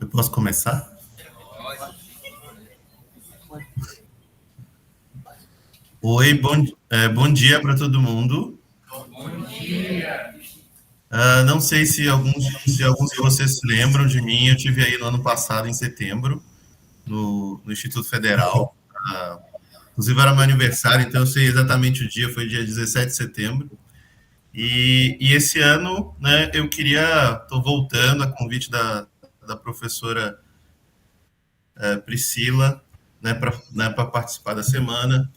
Eu posso começar? Oi, bom dia para todo mundo. Não sei se alguns de vocês se lembram de mim. Eu tive aí no ano passado, em setembro, no Instituto Federal. Inclusive era meu aniversário, então eu sei exatamente o dia, foi dia 17 de setembro. E esse ano, né, estou voltando a convite da professora Priscila, né, para participar da semana.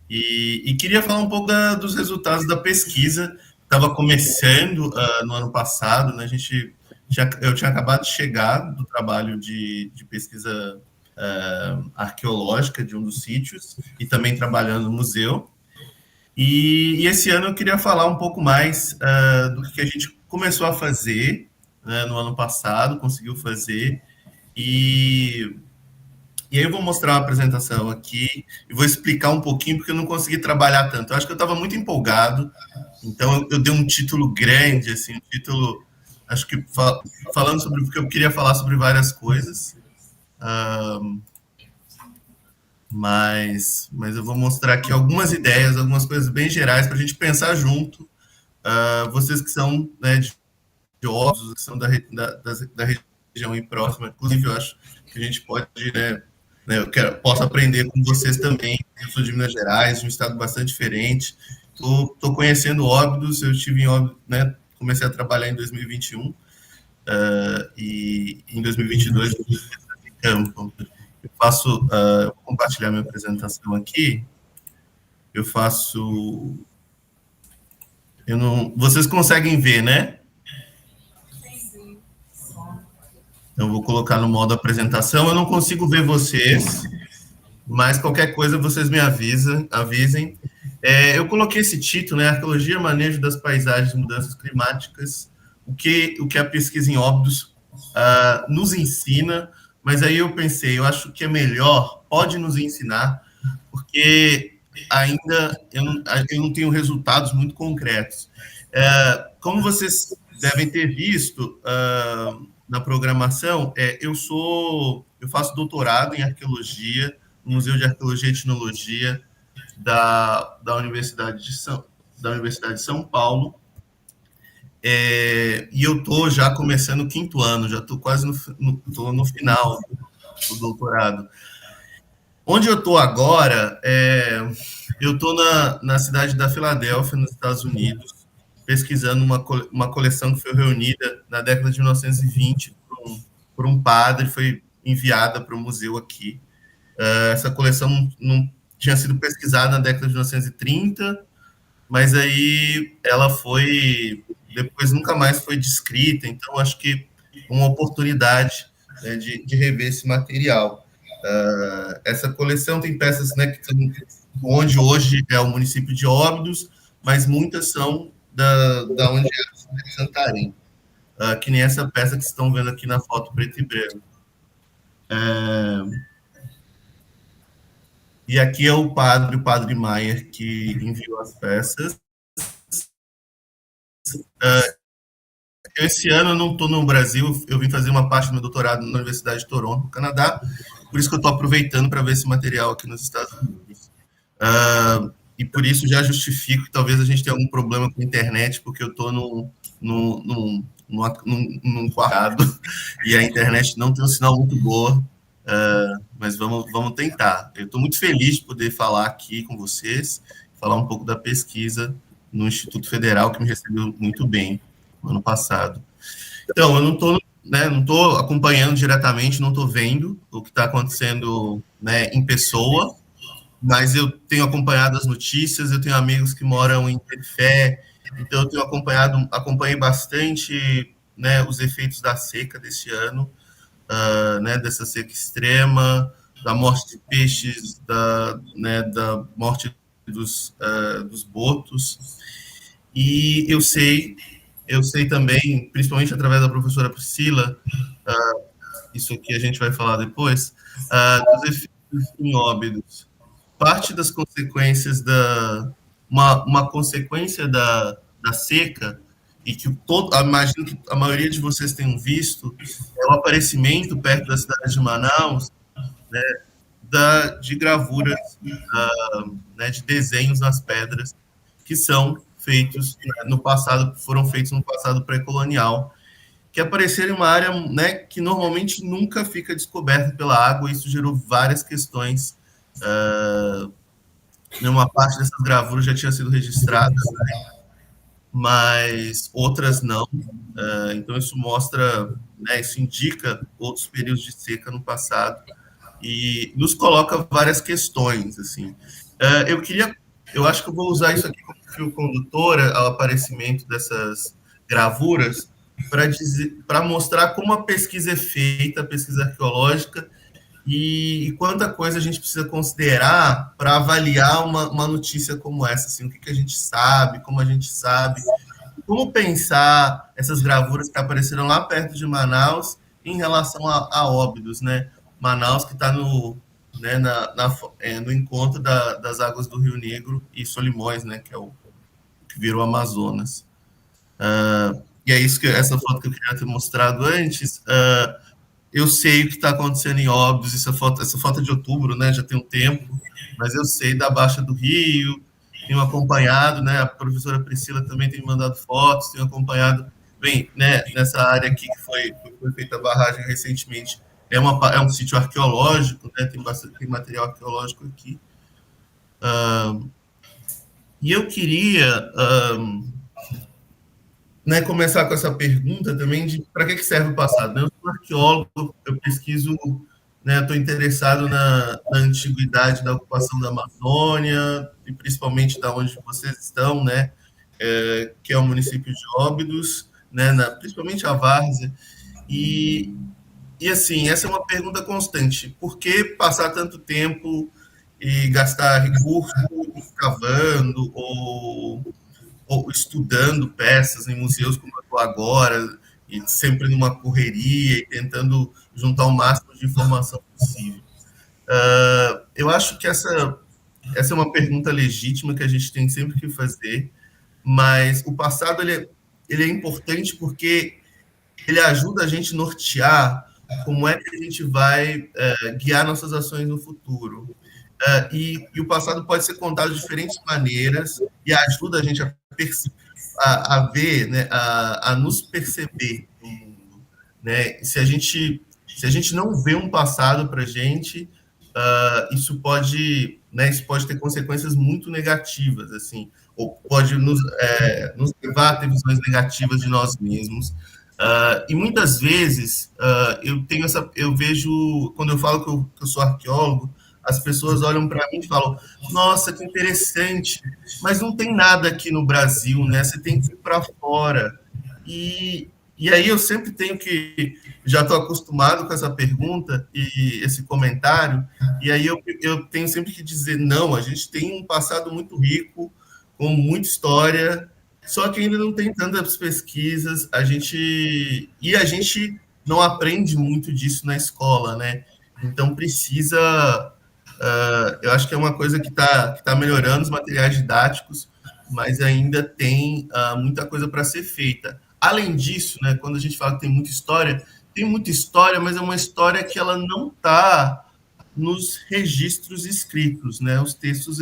E queria falar um pouco dos resultados da pesquisa. Estava começando no ano passado, né? Eu tinha acabado de chegar do trabalho de pesquisa arqueológica de um dos sítios e também trabalhando no museu. E esse ano eu queria falar um pouco mais do que a gente começou a fazer, né, no ano passado, conseguiu fazer, e e aí eu vou mostrar uma apresentação aqui e vou explicar um pouquinho, porque eu não consegui trabalhar tanto. Eu acho que eu estava muito empolgado, então eu dei um título grande, assim, um título, acho que falando sobre, porque eu queria falar sobre várias coisas, mas eu vou mostrar aqui algumas ideias, algumas coisas bem gerais para a gente pensar junto. Vocês que são, né, de Óbidos, que são da região aí próxima, inclusive eu acho que a gente pode, né, posso aprender com vocês também. Eu sou de Minas Gerais, de um estado bastante diferente. Estou conhecendo Óbidos, eu estive em Óbidos, né, comecei a trabalhar em 2021 e em 2022 eu fui em campo. Vou compartilhar minha apresentação aqui. Eu faço, eu não, vocês conseguem ver, né? Então, eu vou colocar no modo apresentação. Eu não consigo ver vocês, mas qualquer coisa vocês me avisem. Eu coloquei esse título, né? Arqueologia, manejo das paisagens e mudanças climáticas, o que a pesquisa em Óbidos nos ensina, mas aí eu pensei, eu acho que é melhor, pode nos ensinar, porque ainda eu não tenho resultados muito concretos. Como vocês devem ter visto na programação, eu faço doutorado em arqueologia, no Museu de Arqueologia e Etnologia da Universidade de São Paulo. E eu estou já começando o quinto ano, já estou quase no final do doutorado. Onde eu estou agora, eu estou na cidade da Filadélfia, nos Estados Unidos, pesquisando uma coleção que foi reunida na década de 1920 por um padre, foi enviada para o museu aqui. Essa coleção não tinha sido pesquisada na década de 1930, mas aí ela depois nunca mais foi descrita, então acho que uma oportunidade, né, de rever esse material. Essa coleção tem peças, né, que estão onde hoje é o município de Óbidos, mas muitas são da onde é de Santarém, que nem essa peça que vocês estão vendo aqui na foto preto e branco. E aqui é o Padre Maier, que enviou as peças. Esse ano eu não estou no Brasil, eu vim fazer uma parte do meu doutorado na Universidade de Toronto, no Canadá, por isso que eu estou aproveitando para ver esse material aqui nos Estados Unidos. E por isso já justifico que talvez a gente tenha algum problema com a internet, porque eu estou num quadrado e a internet não tem um sinal muito boa, mas vamos tentar. Eu estou muito feliz de poder falar aqui com vocês, falar um pouco da pesquisa no Instituto Federal, que me recebeu muito bem no ano passado. Então, eu não estou acompanhando diretamente, não estou vendo o que está acontecendo, né, em pessoa, mas eu tenho acompanhado as notícias, eu tenho amigos que moram em Tefé, então eu tenho acompanhei bastante, né, os efeitos da seca desse ano, né, dessa seca extrema, da morte de peixes, da morte dos botos. E eu sei também, principalmente através da professora Priscila, isso aqui a gente vai falar depois, dos efeitos em Óbidos. Parte das consequências uma consequência da seca e que imagino que a maioria de vocês tenham visto, é o aparecimento perto da cidade de Manaus, né, de gravuras, né, de desenhos nas pedras que são feitos, né, no passado, foram feitos no passado pré-colonial, que apareceram em uma área, né, que normalmente nunca fica descoberta pela água, e isso gerou várias questões. Uma parte dessas gravuras já tinha sido registrada, né, mas outras não. Então isso mostra, né, isso indica outros períodos de seca no passado e nos coloca várias questões, assim. Eu acho que eu vou usar isso aqui como fio condutor ao aparecimento dessas gravuras para mostrar como a pesquisa é feita, a pesquisa arqueológica, e quanta coisa a gente precisa considerar para avaliar uma notícia como essa, assim, o que a gente sabe, como a gente sabe, como pensar essas gravuras que apareceram lá perto de Manaus em relação a Óbidos, né? Manaus que está né, no encontro das águas do Rio Negro e Solimões, né? Que é o que virou Amazonas. E é isso essa foto que eu queria ter mostrado antes. Eu sei o que está acontecendo em Óbidos, essa foto é de outubro, né? Já tem um tempo, mas eu sei da Baixa do Rio, tenho acompanhado, né? A professora Priscila também tem mandado fotos, tenho acompanhado, bem, né? Nessa área aqui que foi feita a barragem recentemente, é um sítio arqueológico, né? Tem material arqueológico aqui. E eu queria, né, começar com essa pergunta também de para que serve o passado. Né? Eu sou arqueólogo, eu pesquiso, né, estou interessado na antiguidade da ocupação da Amazônia, e principalmente da onde vocês estão, né, que é o município de Óbidos, né, principalmente a Várzea. E assim, essa é uma pergunta constante. Por que passar tanto tempo e gastar recursos cavando ou estudando peças em museus como eu estou agora, e sempre numa correria e tentando juntar o máximo de informação possível? Eu acho que essa é uma pergunta legítima que a gente tem sempre que fazer, mas o passado ele é importante porque ele ajuda a gente a nortear como é que a gente vai guiar nossas ações no futuro. E o passado pode ser contado de diferentes maneiras e ajuda a gente a ver, né, a nos perceber no mundo. Né? Se a gente não vê um passado para a gente, isso pode ter consequências muito negativas, assim, ou pode nos levar a ter visões negativas de nós mesmos. E muitas vezes eu vejo, quando eu falo que eu sou arqueólogo, as pessoas olham para mim e falam: nossa, que interessante, mas não tem nada aqui no Brasil, né? Você tem que ir para fora. E aí eu sempre tenho que, já estou acostumado com essa pergunta e esse comentário, e aí eu tenho sempre que dizer: não, a gente tem um passado muito rico, com muita história, só que ainda não tem tantas pesquisas, a gente não aprende muito disso na escola, né? Então precisa, eu acho que é uma coisa que tá melhorando os materiais didáticos, mas ainda tem muita coisa para ser feita. Além disso, né, quando a gente fala que tem muita história, mas é uma história que ela não está nos registros escritos, né? Os textos,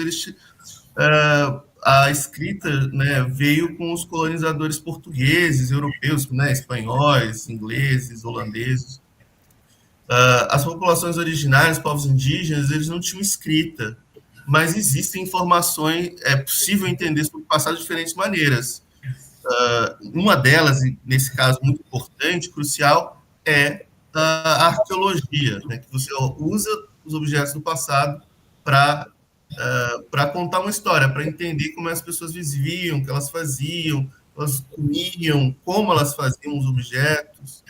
a escrita, né, veio com os colonizadores portugueses, europeus, né, espanhóis, ingleses, holandeses. As populações originárias, povos indígenas, eles não tinham escrita, mas existem informações, é possível entender sobre o passado de diferentes maneiras. Uma delas, e nesse caso muito importante, crucial, é a arqueologia, né, que você usa os objetos do passado para contar uma história, para entender como as pessoas viviam, o que elas faziam, elas comiam, como elas faziam os objetos.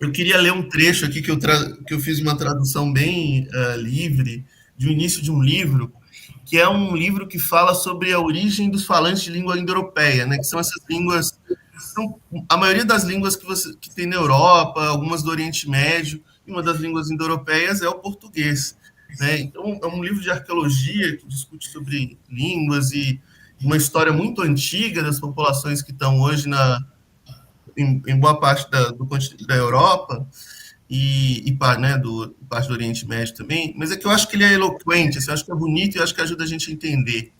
Eu queria ler um trecho aqui que eu fiz uma tradução bem livre, de um início de um livro, que é um livro que fala sobre a origem dos falantes de língua indo-europeia, né, que são essas línguas, são a maioria das línguas que tem na Europa, algumas do Oriente Médio, e uma das línguas indo-europeias é o português. Né? Então, é um livro de arqueologia que discute sobre línguas uma história muito antiga das populações que estão hoje em boa parte da Europa né, parte do Oriente Médio também, mas é que eu acho que ele é eloquente, assim, eu acho que é bonito e eu acho que ajuda a gente a entender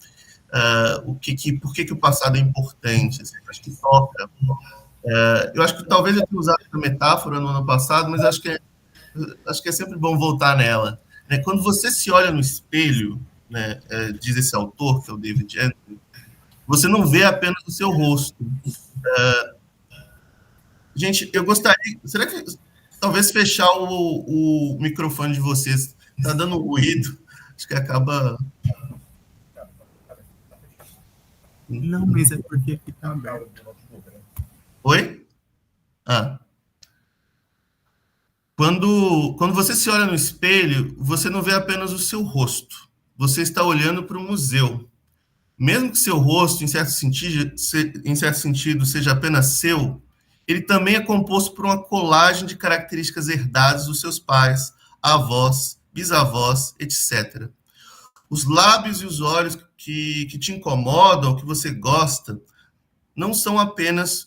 por que o passado é importante, assim, acho que toca. Eu acho que talvez eu tenha usado essa metáfora no ano passado, mas acho que é sempre bom voltar nela. Né? Quando você se olha no espelho, né, diz esse autor, que é o David Anthony, você não vê apenas o seu rosto. Gente, eu gostaria. Será que talvez fechar o microfone de vocês está dando ruído? Acho que acaba. Não, mas é porque fica aberto. Oi? Ah. Quando você se olha no espelho, você não vê apenas o seu rosto. Você está olhando para o museu. Mesmo que seu rosto, em certo sentido, seja apenas seu, ele também é composto por uma colagem de características herdadas dos seus pais, avós, bisavós, etc. Os lábios e os olhos que te incomodam, que você gosta, não são apenas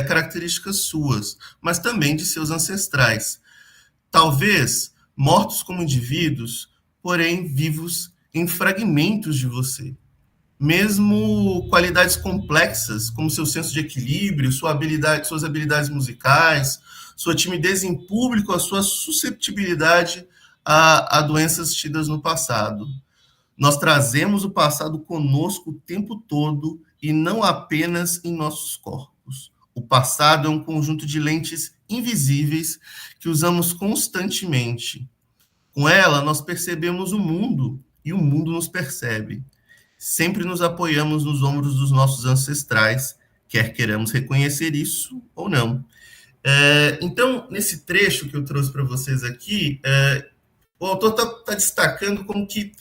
características suas, mas também de seus ancestrais. Talvez mortos como indivíduos, porém vivos em fragmentos de você. Mesmo qualidades complexas, como seu senso de equilíbrio, suas habilidades musicais, sua timidez em público, a sua susceptibilidade a doenças tidas no passado. Nós trazemos o passado conosco o tempo todo e não apenas em nossos corpos. O passado é um conjunto de lentes invisíveis que usamos constantemente. Com ela, nós percebemos o mundo e o mundo nos percebe. Sempre nos apoiamos nos ombros dos nossos ancestrais, quer queiramos reconhecer isso ou não. Então, nesse trecho que eu trouxe para vocês aqui, o autor está destacando como que,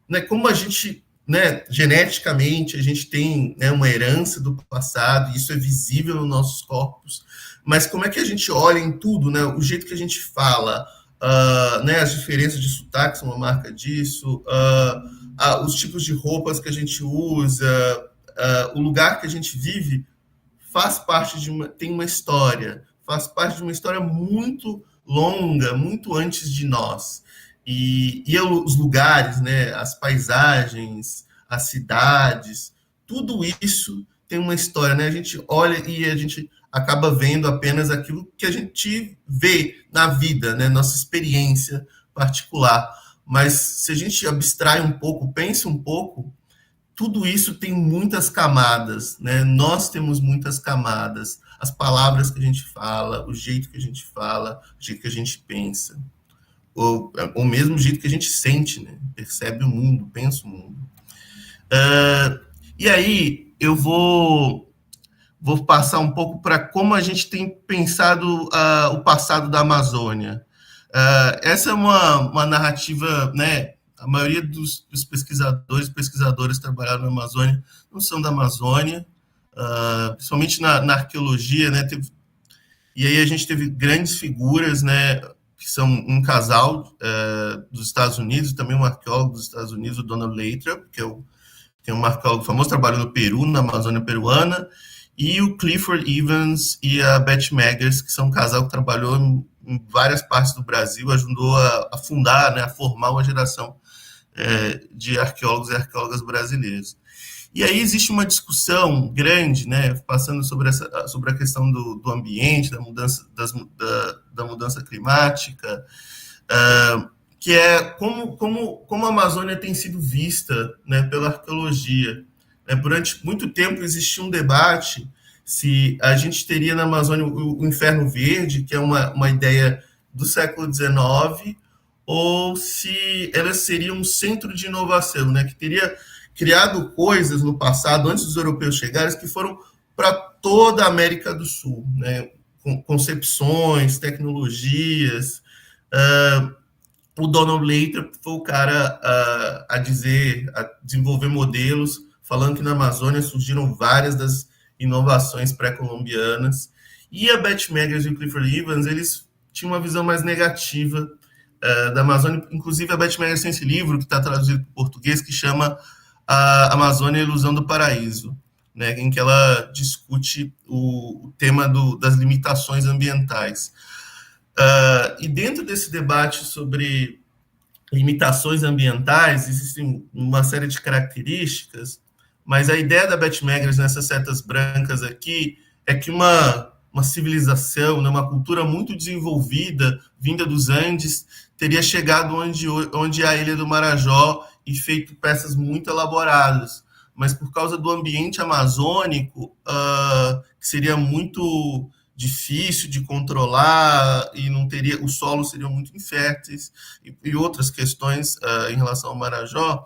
né, como a gente, né, geneticamente, a gente tem, né, uma herança do passado, e isso é visível nos nossos corpos, mas como é que a gente olha em tudo, né, o jeito que a gente fala, né, as diferenças de sotaque são uma marca disso, os tipos de roupas que a gente usa, o lugar que a gente vive faz parte tem uma história, faz parte de uma história muito longa, muito antes de nós. E os lugares, né, as paisagens, as cidades, tudo isso tem uma história, né? A gente olha e a gente acaba vendo apenas aquilo que a gente vê na vida, né? Nossa experiência particular. Mas se a gente abstrai um pouco, pensa um pouco, tudo isso tem muitas camadas, né? Nós temos muitas camadas. As palavras que a gente fala, o jeito que a gente fala, o jeito que a gente pensa. O mesmo jeito que a gente sente, né? Percebe o mundo, pensa o mundo. E aí, eu vou passar um pouco para como a gente tem pensado o passado da Amazônia. Essa é uma narrativa, né? A maioria dos pesquisadores e pesquisadoras que trabalharam na Amazônia não são da Amazônia, principalmente na arqueologia, né? E aí a gente teve grandes figuras, né? Que são um casal dos Estados Unidos, e também um arqueólogo dos Estados Unidos, o Donald Lathrop, que é um arqueólogo famoso, trabalhou no Peru, na Amazônia peruana, e o Clifford Evans e a Beth Meggers, que são um casal que trabalhou em várias partes do Brasil, ajudou a fundar, né, a formar uma geração de arqueólogos e arqueólogas brasileiros. E aí existe uma discussão grande, né, passando sobre a questão do ambiente, da mudança climática, que é como a Amazônia tem sido vista, né, pela arqueologia. Durante muito tempo existia um debate se a gente teria na Amazônia o Inferno Verde, que é uma ideia do século XIX, ou se ela seria um centro de inovação, né, que teria criado coisas no passado, antes dos europeus chegarem, que foram para toda a América do Sul, né, concepções, tecnologias. O Donald Lathrop foi o cara a desenvolver modelos, falando que na Amazônia surgiram várias das inovações pré-colombianas. E a Beth Meggers e o Clifford Evans, eles tinham uma visão mais negativa da Amazônia. Inclusive, a Beth Meggers tem esse livro, que está traduzido para o português, que chama a Amazônia, a Ilusão do Paraíso, né, em que ela discute o tema das limitações ambientais. E dentro desse debate sobre limitações ambientais, existem uma série de características, mas a ideia da Beth Meggers nessas setas brancas aqui é que uma civilização, né, uma cultura muito desenvolvida, vinda dos Andes, teria chegado onde é a Ilha do Marajó e feito peças muito elaboradas. Mas por causa do ambiente amazônico, que seria muito difícil de controlar e não teria, os solos seriam muito inférteis e outras questões em relação ao Marajó,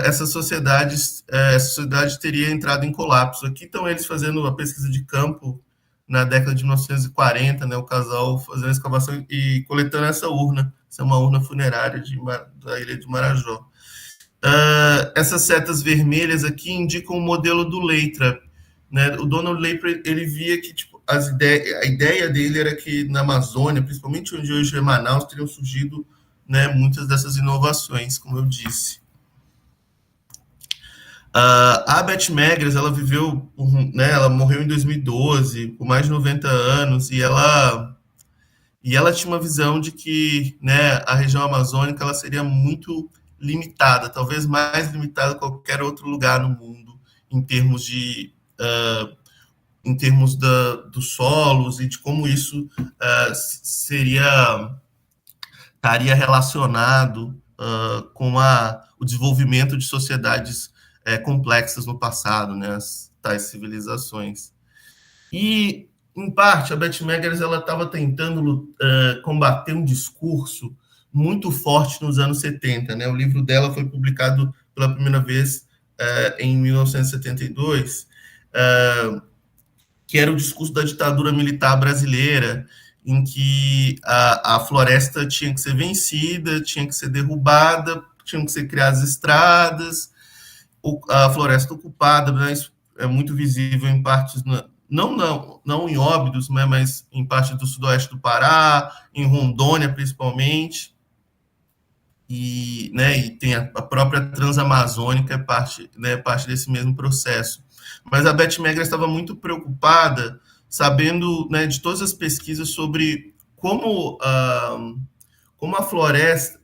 essa sociedade teria entrado em colapso. Aqui estão eles fazendo a pesquisa de campo na década de 1940, né, o casal fazendo a escavação e coletando essa urna. Essa é uma urna funerária da ilha de Marajó. Essas setas vermelhas aqui indicam o modelo do Leitra. Né? O Donald Leitra, ele via que tipo, a ideia dele era que na Amazônia, principalmente onde hoje é Manaus, teriam surgido, né, muitas dessas inovações, como eu disse. A Beth Meggers, ela viveu, né, ela morreu em 2012, com mais de 90 anos, e ela tinha uma visão de que, né, a região amazônica ela seria muito limitada, talvez mais limitada que qualquer outro lugar no mundo, em termos de dos solos e de como isso estaria relacionado com o desenvolvimento de sociedades complexas no passado, né, as tais civilizações. E, em parte, a Beth Meggers estava tentando combater um discurso muito forte nos anos 70. Né? O livro dela foi publicado pela primeira vez em 1972, que era o discurso da ditadura militar brasileira, em que a floresta tinha que ser vencida, tinha que ser derrubada, tinham que ser criadas estradas, a floresta ocupada, né, isso é muito visível em partes, não em Óbidos, né, mas em parte do sudoeste do Pará, em Rondônia, principalmente, e tem a própria Transamazônica, parte desse mesmo processo. Mas a Beth Meggers estava muito preocupada, sabendo, né, de todas as pesquisas sobre como a floresta,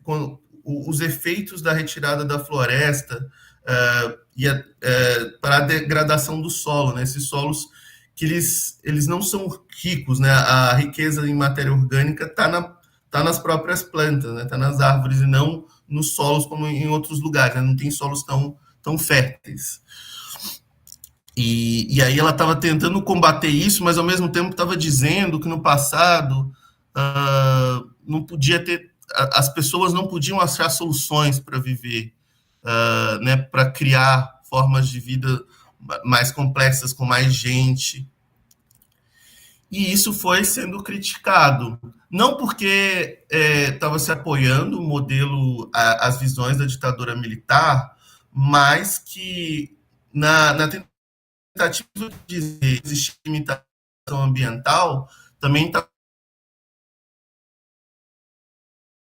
os efeitos da retirada da floresta para a degradação do solo, né? Esses solos que eles não são ricos, né? A riqueza em matéria orgânica está nas próprias plantas, né? Está nas árvores e não nos solos como em outros lugares, né? Não tem solos tão férteis. E aí ela estava tentando combater isso, mas ao mesmo tempo estava dizendo que no passado não podia ter, as pessoas não podiam achar soluções para viver, né, para criar formas de vida mais complexas, com mais gente. E isso foi sendo criticado, não porque estava se apoiando o modelo, as visões da ditadura militar, mas que na tentativa de dizer que existe limitação ambiental, também estava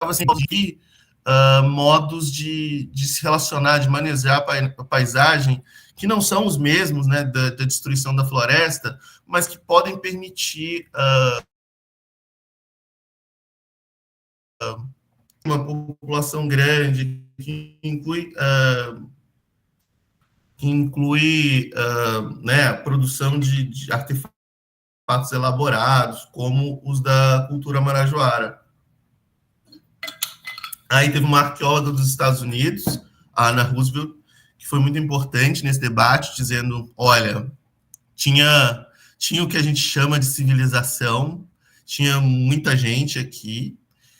assim, modos de se relacionar, de manejar a paisagem, que não são os mesmos, né, da destruição da floresta, mas que podem permitir uma população grande, que inclui né, a produção de artefatos elaborados, como os da cultura marajoara. Aí teve uma arqueóloga dos Estados Unidos, a Anna Roosevelt, que foi muito importante nesse debate, dizendo, olha, tinha o que a gente chama de civilização, tinha muita gente aqui,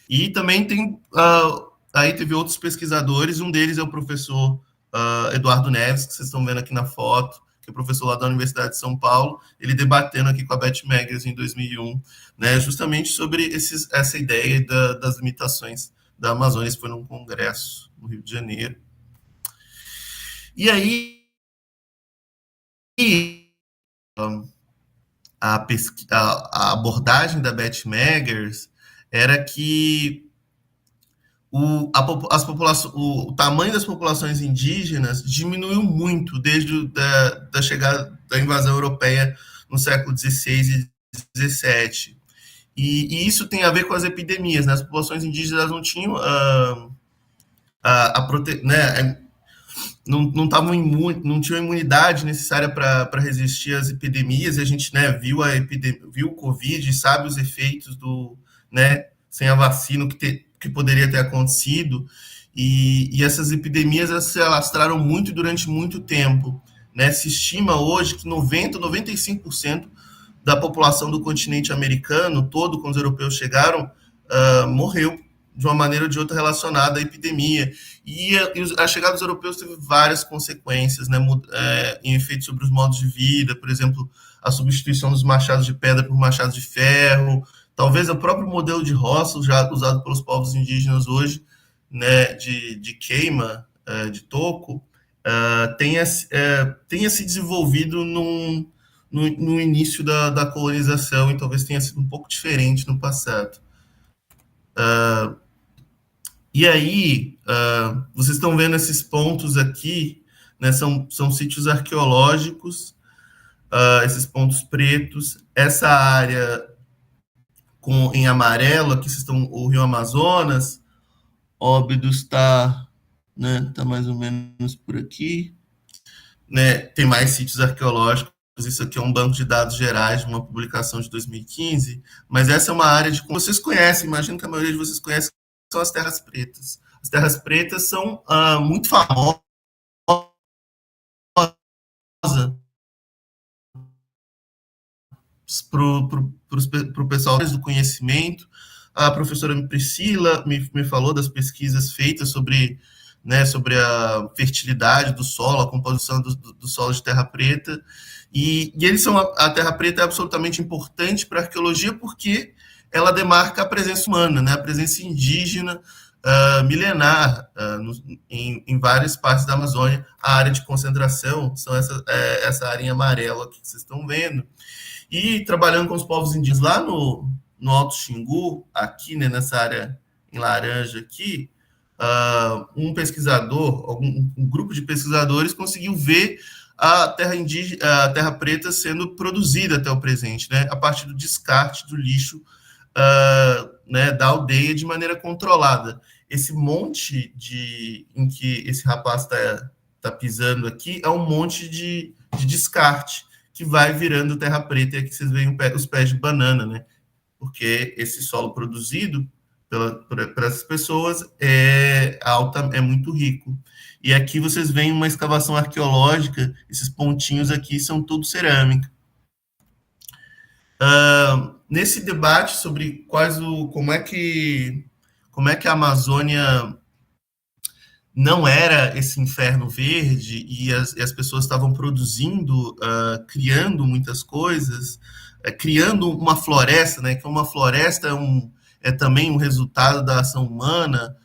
e também aí teve outros pesquisadores, um deles é o professor Eduardo Neves, que vocês estão vendo aqui na foto, que é professor lá da Universidade de São Paulo, ele debatendo aqui com a Beth Meggers em 2001, né, justamente sobre essa ideia das limitações da Amazônia. Isso foi num congresso no Rio de Janeiro. E aí a abordagem da Beth Meggers era que o tamanho das populações indígenas diminuiu muito desde da chegada da invasão europeia no século XVI e XVII. E isso tem a ver com as epidemias, né? As populações indígenas não tinham né, não estavam não tinham imunidade necessária para resistir às epidemias. E a gente, né, viu o Covid, sabe os efeitos né, sem a vacina que poderia ter acontecido. E essas epidemias se alastraram muito durante muito tempo, né? Se estima hoje que 95% da população do continente americano todo, quando os europeus chegaram, morreu de uma maneira ou de outra relacionada à epidemia. E a chegada dos europeus teve várias consequências, né, em efeitos sobre os modos de vida, por exemplo, a substituição dos machados de pedra por machados de ferro, talvez o próprio modelo de roça já usado pelos povos indígenas hoje, né, de queima de toco, tenha se desenvolvido no início da colonização, e talvez tenha sido um pouco diferente no passado. E aí, vocês estão vendo esses pontos aqui, né, são sítios arqueológicos, esses pontos pretos. Essa área em amarelo, aqui vocês estão o Rio Amazonas, Óbidos está, né, tá mais ou menos por aqui, né, tem mais sítios arqueológicos. Isso aqui é um banco de dados gerais de uma publicação de 2015, mas essa é uma área de como vocês conhecem, imagino que a maioria de vocês conhece, são as terras pretas. As terras pretas são muito famosas para o pessoal do conhecimento. A professora Priscila me falou das pesquisas feitas sobre, né, sobre a fertilidade do solo, a composição do solo de terra preta. E a terra preta é absolutamente importante para a arqueologia porque ela demarca a presença humana, né, a presença indígena milenar em várias partes da Amazônia. A área de concentração são essa área em amarelo aqui que vocês estão vendo. E trabalhando com os povos indígenas lá no Alto Xingu, aqui, né, nessa área em laranja aqui, um pesquisador, um grupo de pesquisadores conseguiu ver a terra preta sendo produzida até o presente, né, a partir do descarte do lixo né, da aldeia de maneira controlada. Esse monte em que esse rapaz está pisando aqui é um monte de descarte que vai virando terra preta, e aqui vocês veem os pés de banana, né? Porque esse solo produzido por essas pessoas é muito rico. E aqui vocês veem uma escavação arqueológica, esses pontinhos aqui são tudo cerâmica. Nesse debate sobre como é que a Amazônia não era esse inferno verde e as pessoas estavam produzindo, criando muitas coisas, criando uma floresta, né? Que uma floresta é também um resultado da ação humana.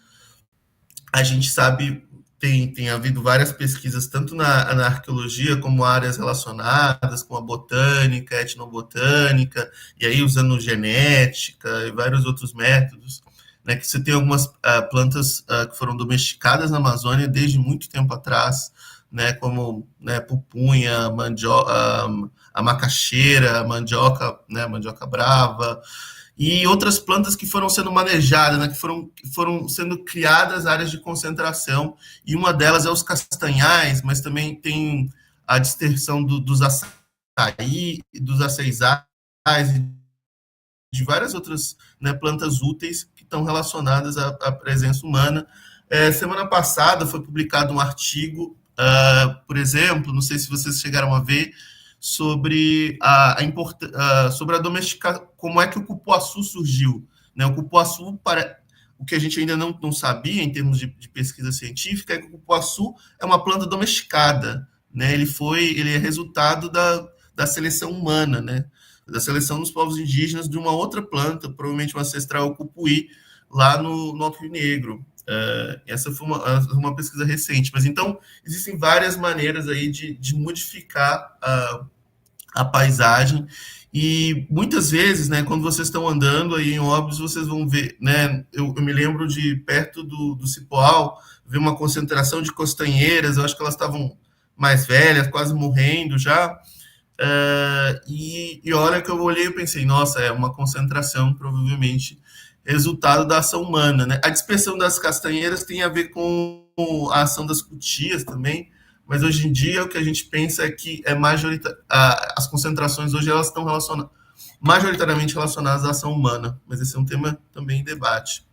A gente sabe, tem havido várias pesquisas, tanto na arqueologia, como áreas relacionadas com a botânica, etnobotânica, e aí usando genética e vários outros métodos, né, que você tem algumas plantas que foram domesticadas na Amazônia desde muito tempo atrás, né, como, né, pupunha, a macaxeira, a mandioca, né, a mandioca brava, e outras plantas que foram sendo manejadas, né, que foram sendo criadas áreas de concentração, e uma delas é os castanhais, mas também tem a dispersão dos açaí, dos aceizais, de várias outras, né, plantas úteis que estão relacionadas à presença humana. Semana passada foi publicado um artigo, por exemplo, não sei se vocês chegaram a ver, sobre sobre a domesticação, como é que o cupuaçu surgiu. Né? O cupuaçu, o que a gente ainda não sabia em termos de pesquisa científica, é que o cupuaçu é uma planta domesticada. Né? Ele é resultado da seleção humana, né? Da seleção dos povos indígenas de uma outra planta, provavelmente uma ancestral cupuí, lá no Alto Rio Negro. Essa foi uma pesquisa recente. Mas então, existem várias maneiras aí de modificar a paisagem. E muitas vezes, né, quando vocês estão andando aí em Óbidos, vocês vão ver, né, eu me lembro de perto do Cipoal, ver uma concentração de costanheiras, eu acho que elas estavam mais velhas, quase morrendo já, e a hora que eu olhei, eu pensei, nossa, é uma concentração, provavelmente resultado da ação humana, né? A dispersão das castanheiras tem a ver com a ação das cutias também, mas hoje em dia o que a gente pensa é que as concentrações hoje elas estão majoritariamente relacionadas à ação humana, mas esse é um tema também em debate.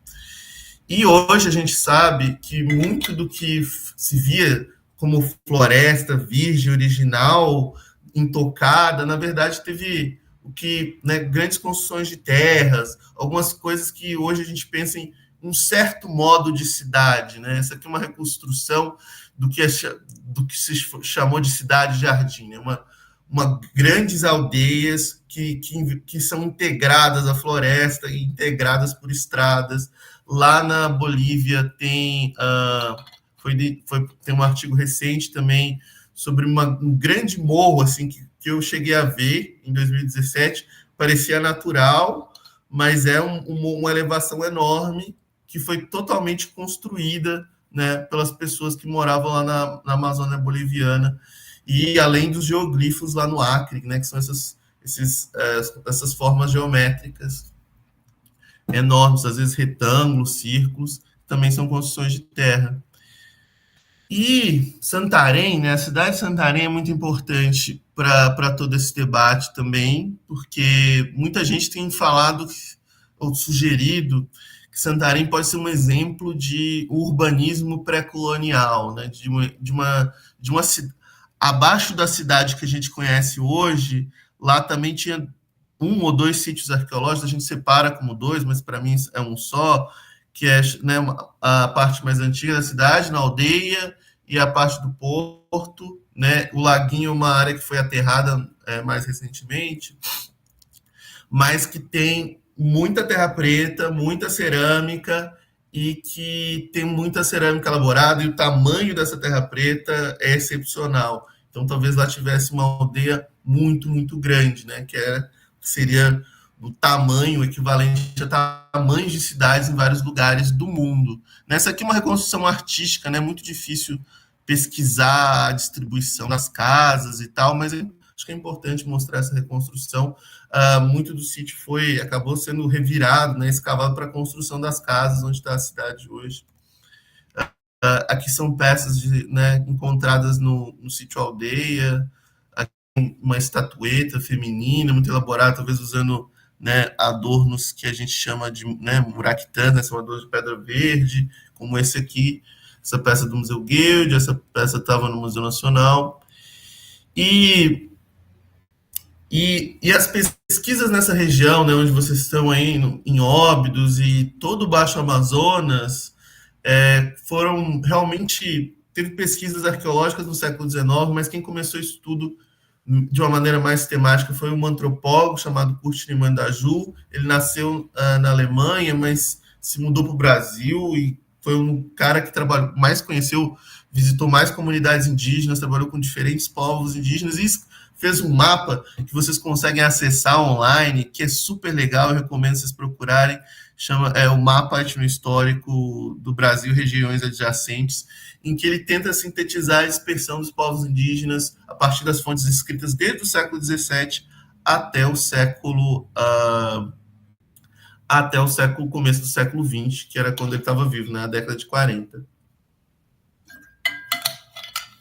E hoje a gente sabe que muito do que se via como floresta virgem, original, intocada, na verdade teve o que, né, grandes construções de terras, algumas coisas que hoje a gente pensa em um certo modo de cidade, né? Essa aqui é uma reconstrução do que se chamou de cidade-jardim, né? Uma grandes aldeias que são integradas à floresta e integradas por estradas. Lá na Bolívia tem tem um artigo recente também sobre um grande morro assim que eu cheguei a ver em 2017, parecia natural, mas é uma elevação enorme que foi totalmente construída, né, pelas pessoas que moravam lá na Amazônia boliviana, e além dos geoglifos lá no Acre, né, que são essas formas geométricas enormes, às vezes retângulos, círculos, também são construções de terra. E Santarém, né, a cidade de Santarém é muito importante para todo esse debate também, porque muita gente tem falado ou sugerido que Santarém pode ser um exemplo de urbanismo pré-colonial, né, de uma abaixo da cidade que a gente conhece hoje, lá também tinha um ou dois sítios arqueológicos, a gente separa como dois, mas para mim é um só, que é, né, a parte mais antiga da cidade, na aldeia, e a parte do porto, né, o laguinho é uma área que foi aterrada mais recentemente, mas que tem muita terra preta, muita cerâmica, e que tem muita cerâmica elaborada, e o tamanho dessa terra preta é excepcional. Então, talvez lá tivesse uma aldeia muito, muito grande, né, seria do tamanho equivalente a tamanhos de cidades em vários lugares do mundo. Nessa aqui é uma reconstrução artística, né? Muito difícil pesquisar a distribuição das casas e tal, mas acho que é importante mostrar essa reconstrução. Muito do sítio acabou sendo revirado, né? Escavado para a construção das casas onde está a cidade hoje. Aqui são peças né, encontradas no sítio Aldeia, uma estatueta feminina muito elaborada, talvez usando, né, adornos que a gente chama de, né, muraquitãs, né, são adornos de pedra verde, como esse aqui, essa peça do Museu Guild, essa peça estava no Museu Nacional. E as pesquisas nessa região, né, onde vocês estão aí, em Óbidos e todo o Baixo Amazonas, foram realmente... Teve pesquisas arqueológicas no século XIX, mas quem começou isso tudo de uma maneira mais sistemática foi um antropólogo chamado Kurt Nimandaju. Ele nasceu na Alemanha, mas se mudou para o Brasil e foi um cara que mais conheceu, visitou mais comunidades indígenas, trabalhou com diferentes povos indígenas e fez um mapa que vocês conseguem acessar online, que é super legal, eu recomendo vocês procurarem, chama o Mapa Etnohistórico do Brasil e Regiões Adjacentes, em que ele tenta sintetizar a dispersão dos povos indígenas a partir das fontes escritas desde o século XVII até o começo do século XX, que era quando ele estava vivo, na década de 40.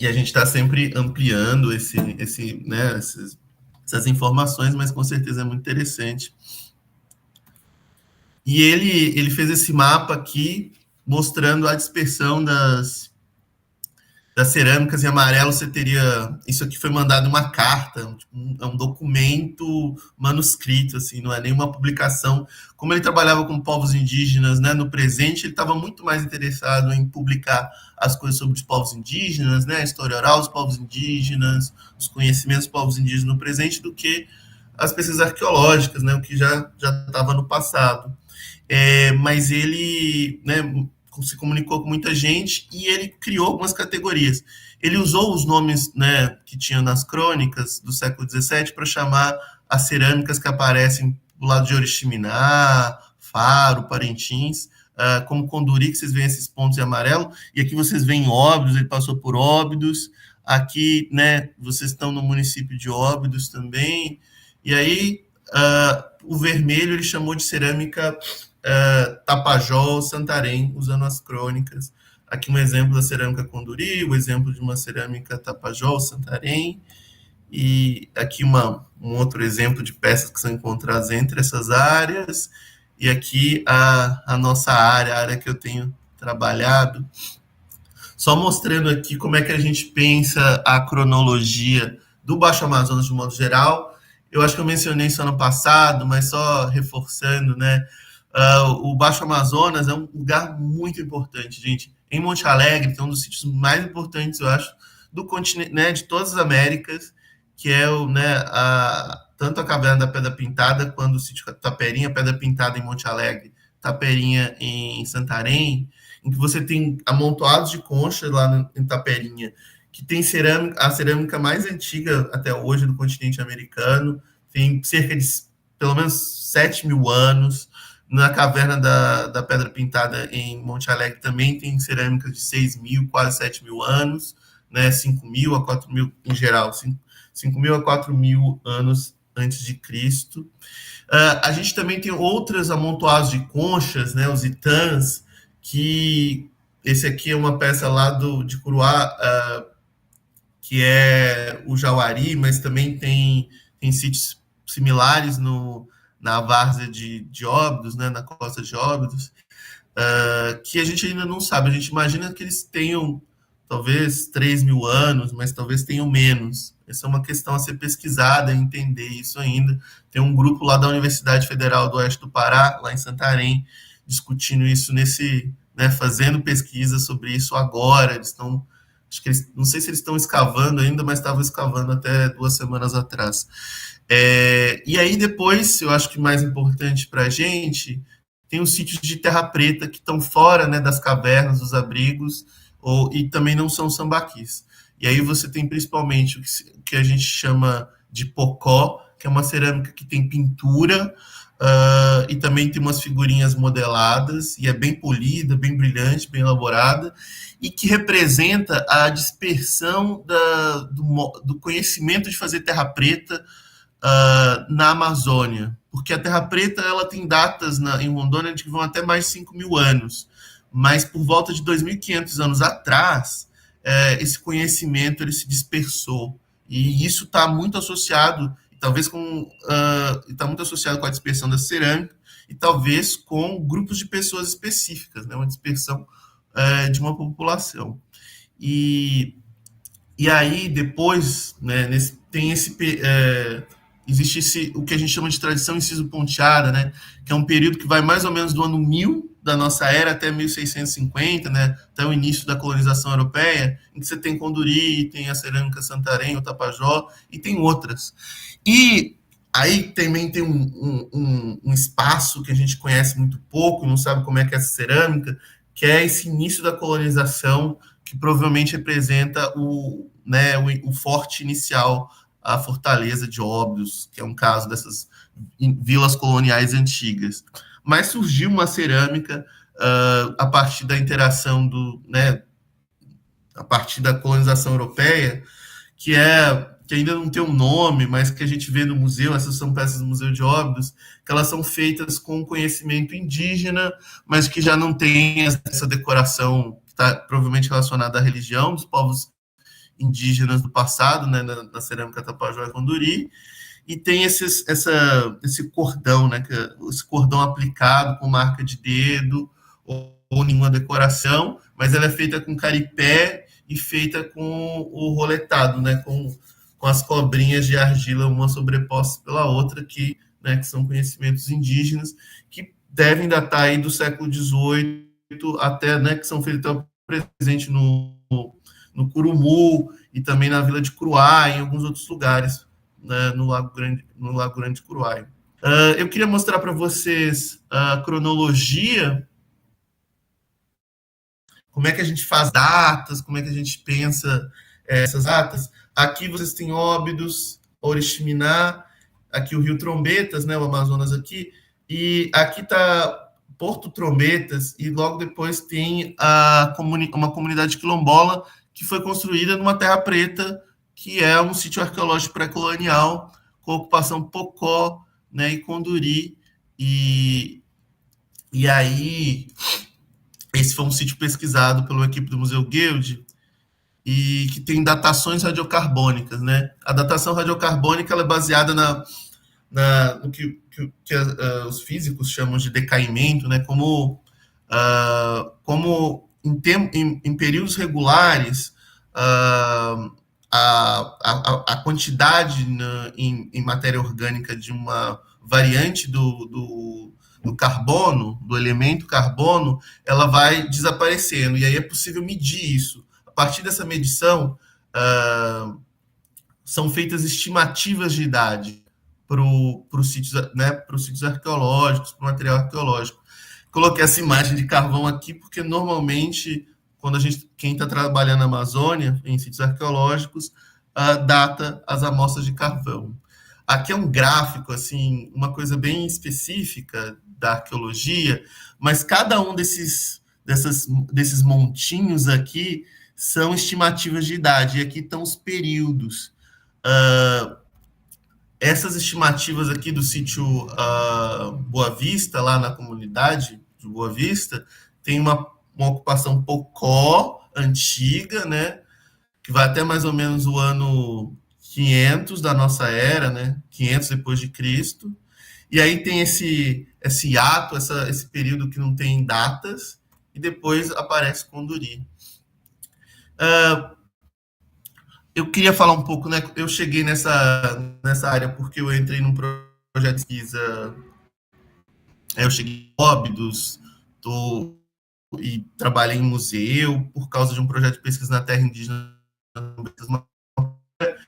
E a gente está sempre ampliando né, essas informações, mas com certeza é muito interessante. E ele fez esse mapa aqui, mostrando a dispersão das cerâmicas. Em amarelo você teria... Isso aqui foi mandado uma carta, é um documento manuscrito, assim, não é nenhuma publicação. Como ele trabalhava com povos indígenas, né, no presente, ele estava muito mais interessado em publicar as coisas sobre os povos indígenas, né, a história oral dos povos indígenas, os conhecimentos dos povos indígenas no presente, do que as pesquisas arqueológicas, né, o que já estava no passado. Mas ele, né, se comunicou com muita gente e ele criou algumas categorias. Ele usou os nomes, né, que tinham nas crônicas do século XVII para chamar as cerâmicas que aparecem do lado de Oriximiná, Faro, Parintins, como Conduri, que vocês veem esses pontos em amarelo, e aqui vocês veem Óbidos, ele passou por Óbidos, aqui, né, vocês estão no município de Óbidos também, e aí o vermelho ele chamou de cerâmica Tapajós, Santarém, usando as crônicas. Aqui um exemplo da cerâmica Conduri, o exemplo de uma cerâmica Tapajós, Santarém, e aqui um outro exemplo de peças que são encontradas entre essas áreas, e aqui a nossa área, a área que eu tenho trabalhado, só mostrando aqui como é que a gente pensa a cronologia do Baixo Amazonas de modo geral. Eu acho que eu mencionei isso ano passado, mas só reforçando, né? O Baixo Amazonas é um lugar muito importante, gente. Em Monte Alegre, tem um dos sítios mais importantes, eu acho, do continente, né, de todas as Américas, que é tanto a Caverna da Pedra Pintada, quanto o sítio Taperinha, Pedra Pintada em Monte Alegre, Taperinha em Santarém, em que você tem amontoados de conchas lá em Taperinha, que tem a cerâmica mais antiga até hoje do continente americano, tem cerca de pelo menos 7.000 anos. Na Caverna da Pedra Pintada em Monte Alegre também tem cerâmicas de 6.000, quase 7.000 anos, né? 5.000 a 4.000 em geral, 5.000 a 4.000 anos antes de Cristo. A gente também tem outras amontoados de conchas, né? Os itãs, que esse aqui é uma peça lá de Curuá, que é o Jauari, mas também tem sítios similares na várzea de Óbidos, né, na costa de Óbidos, que a gente ainda não sabe. A gente imagina que eles tenham talvez 3.000 anos, mas talvez tenham menos. Essa é uma questão a ser pesquisada, entender isso ainda. Tem um grupo lá da Universidade Federal do Oeste do Pará, lá em Santarém, discutindo isso né, fazendo pesquisa sobre isso agora. Eles estão, não sei se eles estão escavando ainda, mas estavam escavando até 2 semanas atrás. E aí depois, eu acho que mais importante para a gente, tem os sítios de terra preta que estão fora, né, das cavernas, dos abrigos, e também não são sambaquis. E aí você tem principalmente o que a gente chama de pocó, que é uma cerâmica que tem pintura, e também tem umas figurinhas modeladas, e é bem polida, bem brilhante, bem elaborada, e que representa a dispersão do conhecimento de fazer terra preta na Amazônia, porque a terra preta ela tem datas em Rondônia que vão até mais de 5.000 anos, mas por volta de 2.500 anos atrás, esse conhecimento ele se dispersou, e isso está muito associado, talvez está muito associado com a dispersão da cerâmica, e talvez com grupos de pessoas específicas, né, uma dispersão de uma população. E aí, depois, né, tem existe o que a gente chama de tradição inciso-ponteada, né, que é um período que vai mais ou menos do ano 1000 da nossa era até 1650, né, até o início da colonização europeia, em que você tem Conduri, tem a cerâmica Santarém, o Tapajó, e tem outras. E aí também tem um espaço que a gente conhece muito pouco, não sabe como é que é essa cerâmica, que é esse início da colonização, que provavelmente representa o forte inicial, a fortaleza de Óbidos, que é um caso dessas vilas coloniais antigas. Mas surgiu uma cerâmica a partir da interação a partir da colonização europeia, que ainda não tem um nome, mas que a gente vê no museu, essas são peças do Museu de Óbidos, que elas são feitas com conhecimento indígena, mas que já não tem essa decoração que está provavelmente relacionada à religião dos povos indígenas do passado, né, na cerâmica Tapajós e Conduri, e tem esse cordão, né, esse cordão aplicado com marca de dedo ou nenhuma decoração, mas ela é feita com caripé e feita com o roletado, né, com as cobrinhas de argila, uma sobreposta pela outra, que são conhecimentos indígenas, que devem datar aí do século XVIII até, né, que são feitos presente no Curumu e também na Vila de Curuá, e em alguns outros lugares, né, no Lago Grande de Curuá. Eu queria mostrar para vocês a cronologia como é que a gente faz datas, como é que a gente pensa essas datas. Aqui vocês têm Óbidos, Oriximiná, aqui o Rio Trombetas, né, o Amazonas aqui, e aqui está Porto Trombetas, e logo depois tem uma comunidade quilombola que foi construída numa terra preta, que é um sítio arqueológico pré-colonial, com ocupação Pocó, né, e Conduri, e aí esse foi um sítio pesquisado pela equipe do Museu Guild, e que tem datações radiocarbônicas, né? A datação radiocarbônica ela é baseada no que os físicos chamam de decaimento, né? Como em períodos regulares a quantidade em matéria orgânica de uma variante do carbono, do elemento carbono, ela vai desaparecendo, e aí é possível medir isso. A partir dessa medição, são feitas estimativas de idade para os sítios, né, para os sítios arqueológicos, para o material arqueológico. Coloquei essa imagem de carvão aqui porque normalmente quando quem está trabalhando na Amazônia em sítios arqueológicos data as amostras de carvão. Aqui é um gráfico, assim, uma coisa bem específica da arqueologia, mas cada um desses montinhos aqui são estimativas de idade, e aqui estão os períodos. Essas estimativas aqui do sítio Boa Vista, lá na comunidade de Boa Vista, tem uma ocupação Pocó antiga, né, que vai até mais ou menos o ano 500 da nossa era, né, 500 depois de Cristo, e aí tem esse hiato, esse período que não tem datas, e depois aparece Conduri. Eu queria falar um pouco, né? Eu cheguei nessa área porque eu entrei num projeto de pesquisa. Eu cheguei em Óbidos, e trabalhei em museu por causa de um projeto de pesquisa na terra indígena.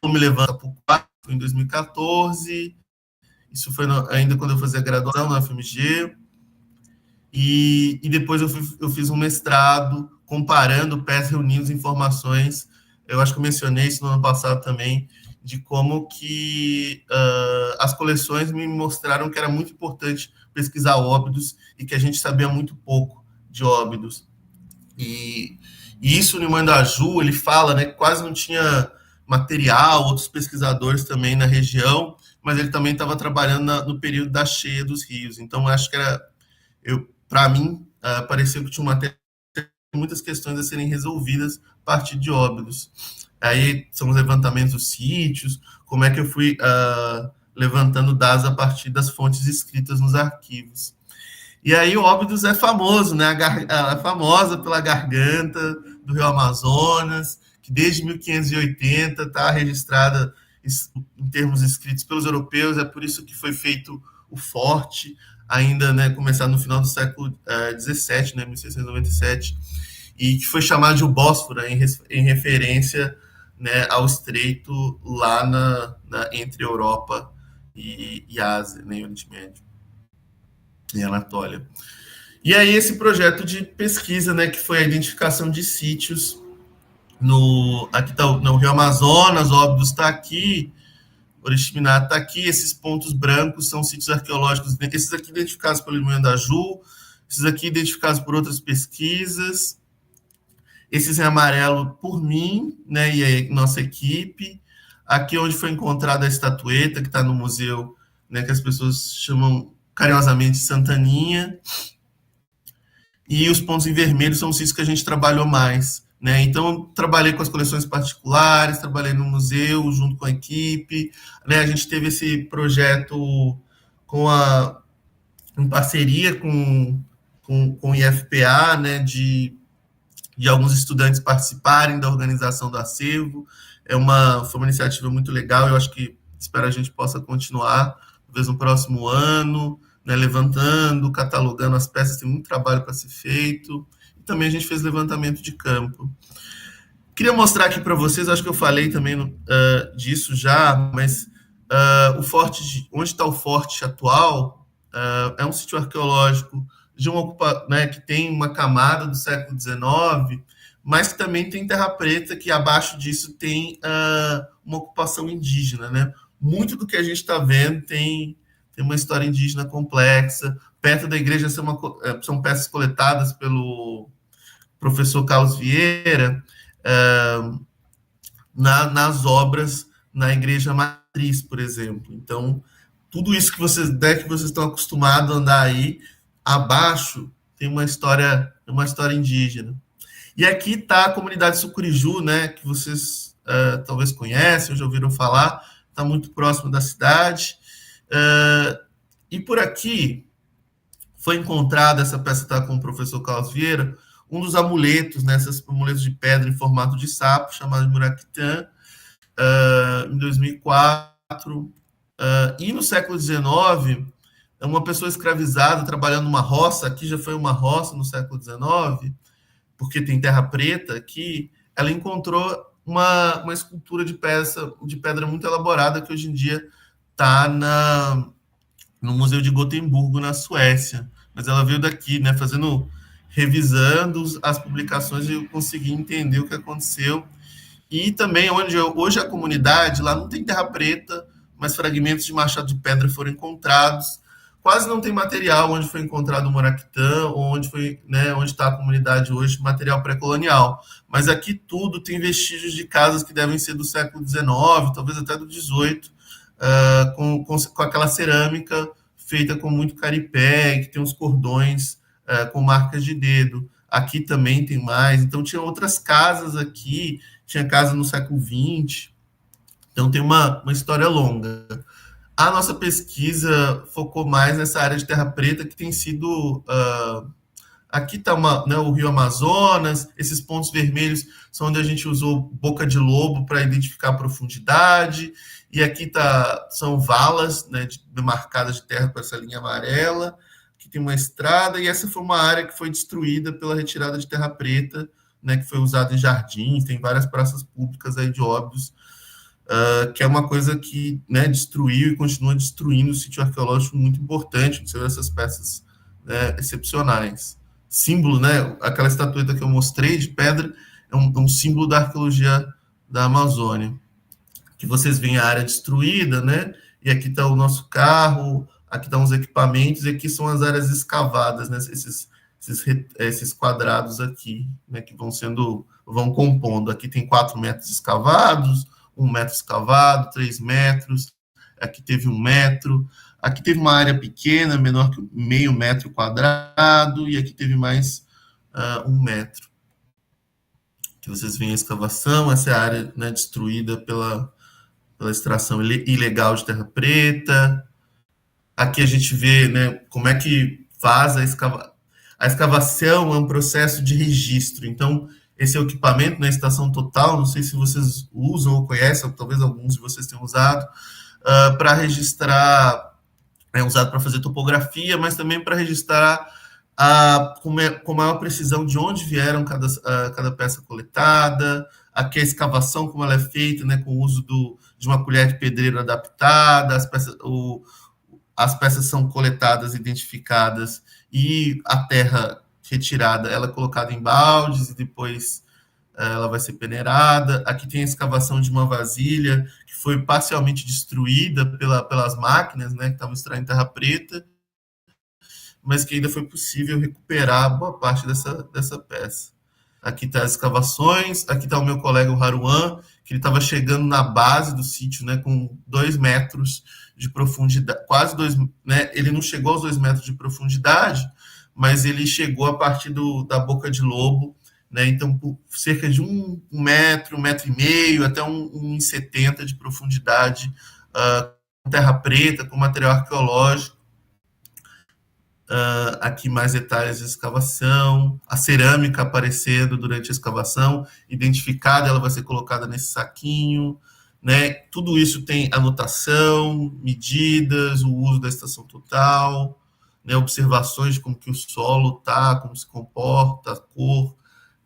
Eu me levanto para o quarto em 2014. Isso foi ainda quando eu fazia graduação na FMG. E depois eu fiz um mestrado comparando pés reunidos informações. Eu acho que eu mencionei isso no ano passado também, de como que as coleções me mostraram que era muito importante pesquisar Óbidos e que a gente sabia muito pouco de Óbidos. E isso no Mandaju, ele fala, né, que quase não tinha material, outros pesquisadores também na região, mas ele também estava trabalhando no período da cheia dos rios. Então, acho que para mim, pareceu que tinha muitas questões a serem resolvidas a partir de Óbidos. Aí são os levantamentos dos sítios, como é que eu fui levantando dados a partir das fontes escritas nos arquivos. E aí o Óbidos é famoso, né? É famosa pela garganta do Rio Amazonas, que desde 1580 está registrada em termos escritos pelos europeus, é por isso que foi feito o forte, ainda, né, começado no final do século XVII, né, 1697, e que foi chamado de o Bósforo, em referência, né, ao estreito lá entre Europa e Ásia, né, Oriente Médio e Anatólia. E aí esse projeto de pesquisa, né, que foi a identificação de sítios aqui está no Rio Amazonas, Óbidos está aqui, Oriximiná está aqui, esses pontos brancos são sítios arqueológicos, esses aqui identificados pelo Mandaju, esses aqui identificados por outras pesquisas, esses em amarelo por mim, né, e a nossa equipe, aqui onde foi encontrada a estatueta, que está no museu, né, que as pessoas chamam carinhosamente Santaninha, e os pontos em vermelho são os sítios que a gente trabalhou mais, né? Então, trabalhei com as coleções particulares, trabalhei no museu junto com a equipe, né? A gente teve esse projeto em parceria com o IFPA, né? De alguns estudantes participarem da organização do acervo. Foi uma iniciativa muito legal, eu acho que espero a gente possa continuar, talvez no próximo ano, né? Levantando, catalogando as peças, tem muito trabalho para ser feito. Também a gente fez levantamento de campo. Queria mostrar aqui para vocês, acho que eu falei também disso já, mas o forte, onde está o forte atual, é um sítio arqueológico né, que tem uma camada do século XIX, mas que também tem terra preta, que abaixo disso tem uma ocupação indígena, né? Muito do que a gente está vendo tem uma história indígena complexa. Perto da igreja são peças coletadas pelo professor Carlos Vieira nas obras na igreja matriz, por exemplo. Então, tudo isso que vocês estão acostumados a andar aí, abaixo tem uma história indígena. E aqui está a comunidade Sucuriju, né, que vocês talvez conhecem, ou já ouviram falar, está muito próximo da cidade. E por aqui foi encontrada, essa peça está com o professor Carlos Vieira, um dos amuletos, né, esses amuletos de pedra em formato de sapo, chamado de Muraquitã, em 2004. E no século XIX, uma pessoa escravizada trabalhando numa roça, aqui já foi uma roça no século XIX, porque tem terra preta aqui, ela encontrou uma escultura de pedra muito elaborada que hoje em dia está no Museu de Gotemburgo, na Suécia. Mas ela veio daqui, né, revisando as publicações, e eu consegui entender o que aconteceu. E também onde hoje a comunidade, lá não tem terra preta, mas fragmentos de machado de pedra foram encontrados. Quase não tem material onde foi encontrado o Muraquitã, ou onde está a comunidade hoje, material pré-colonial. Mas aqui tudo tem vestígios de casas que devem ser do século XIX, talvez até do XVIII, com aquela cerâmica feita com muito caripé, que tem uns cordões com marcas de dedo. Aqui também tem mais. Então, tinha outras casas aqui, tinha casa no século XX. Então, tem uma história longa. A nossa pesquisa focou mais nessa área de terra preta, que tem sido... aqui está o Rio Amazonas, esses pontos vermelhos são onde a gente usou boca de lobo para identificar a profundidade, e aqui são valas, né, demarcadas de terra com essa linha amarela, que tem uma estrada, e essa foi uma área que foi destruída pela retirada de terra preta, né, que foi usada em jardins, tem várias praças públicas aí de Óbidos, que é uma coisa que, né, destruiu e continua destruindo o sítio arqueológico muito importante, que são essas peças, né, excepcionais. Símbolo, né, aquela estatueta que eu mostrei de pedra, é um símbolo da arqueologia da Amazônia. Que vocês veem a área destruída, né, e aqui está o nosso carro, aqui estão os equipamentos, e aqui são as áreas escavadas, né, esses quadrados aqui, né, que vão compondo. Aqui tem 4 metros escavados, 1 metro escavado, 3 metros, aqui teve 1 metro, aqui teve uma área pequena, menor que meio metro quadrado, e aqui teve mais 1 metro. Que vocês veem a escavação, essa é a área, né, destruída pela extração ilegal de terra preta. Aqui a gente vê, né, como é que faz a escavação, é um processo de registro. Então, esse é o equipamento na estação total, não sei se vocês usam ou conhecem, ou talvez alguns de vocês tenham usado, para registrar, é usado para fazer topografia, mas também para registrar com maior precisão de onde vieram cada peça coletada, aqui a escavação, como ela é feita, né, com o uso de uma colher de pedreiro adaptada, as peças são coletadas, identificadas, e a terra retirada, ela é colocada em baldes, e depois ela vai ser peneirada. Aqui tem a escavação de uma vasilha, que foi parcialmente destruída pelas máquinas, né, que estavam extraindo terra preta, mas que ainda foi possível recuperar boa parte dessa peça. Aqui está as escavações, aqui está o meu colega, o Haruan, que ele estava chegando na base do sítio, né, com 2 metros de profundidade, quase 2, né, ele não chegou aos 2 metros de profundidade, mas ele chegou a partir da boca de lobo, né, então por cerca de 1 metro, 1,5 metro, até 1,70 de profundidade, com terra preta, com material arqueológico. Aqui mais detalhes de escavação, a cerâmica aparecendo durante a escavação, identificada, ela vai ser colocada nesse saquinho, né? Tudo isso tem anotação, medidas, o uso da estação total, né? Observações de como que o solo está, como se comporta, a cor,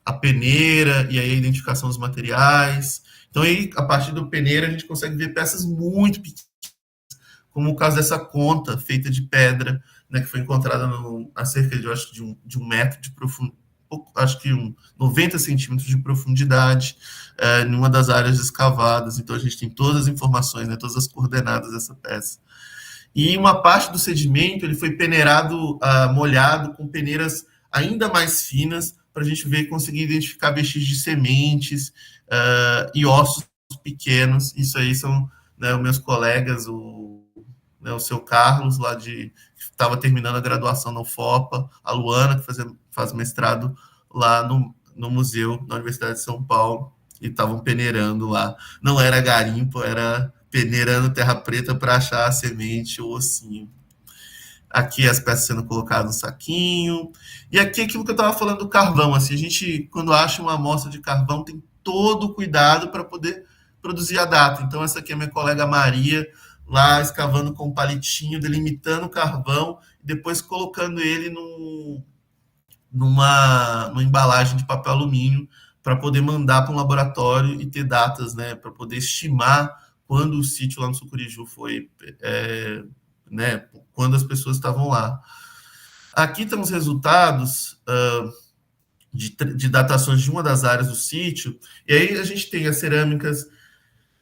a peneira, e aí a identificação dos materiais. Então, aí, a partir do peneira, a gente consegue ver peças muito pequenas, como o caso dessa conta feita de pedra, né, que foi encontrada a cerca de, eu acho, de um metro de profundidade, acho que 90 centímetros de profundidade, em uma das áreas escavadas. Então, a gente tem todas as informações, né, todas as coordenadas dessa peça. E uma parte do sedimento ele foi peneirado, molhado, com peneiras ainda mais finas, para a gente ver, conseguir identificar vestígios de sementes e ossos pequenos. Isso aí são, né, os meus colegas, o seu Carlos, lá que estava terminando a graduação na UFOPA, a Luana, que faz mestrado lá no museu, na Universidade de São Paulo, e estavam peneirando lá. Não era garimpo, era peneirando terra preta para achar a semente ou ossinho. Aqui as peças sendo colocadas no saquinho. E aqui aquilo que eu estava falando do carvão. Assim, a gente, quando acha uma amostra de carvão, tem todo o cuidado para poder produzir a data. Então, essa aqui é minha colega Maria, lá escavando com um palitinho, delimitando o carvão, e depois colocando ele numa embalagem de papel alumínio para poder mandar para um laboratório e ter datas, né, para poder estimar quando o sítio lá no Sucuriju foi, né, quando as pessoas estavam lá. Aqui estão os resultados de datações de uma das áreas do sítio, e aí a gente tem as cerâmicas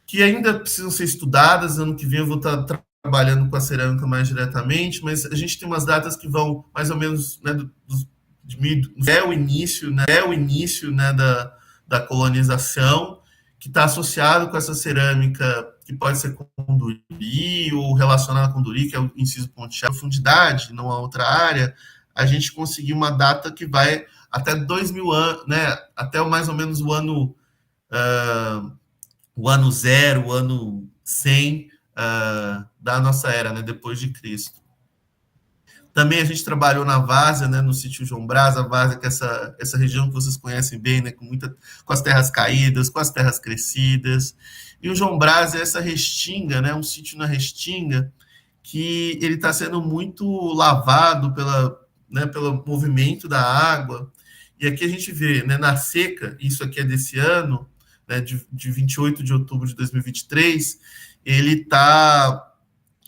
que ainda precisam ser estudadas. Ano que vem eu vou estar trabalhando com a cerâmica mais diretamente, mas a gente tem umas datas que vão mais ou menos, né, o início, né, da colonização, que está associado com essa cerâmica que pode ser Conduri ou relacionada a Conduri, que é o inciso ponteado, profundidade, não a outra área. A gente conseguiu uma data que vai até 2000 anos, né, até mais ou menos o ano zero, o ano 100 da nossa era, né, depois de Cristo. Também a gente trabalhou na várzea, né, no sítio João Braz, a várzea, que é essa região que vocês conhecem bem, né, com as terras caídas, com as terras crescidas. E o João Braz é essa restinga, né, um sítio na restinga, que ele está sendo muito lavado pelo movimento da água. E aqui a gente vê, né, na seca, isso aqui é desse ano, né, de 28 de outubro de 2023, ele está...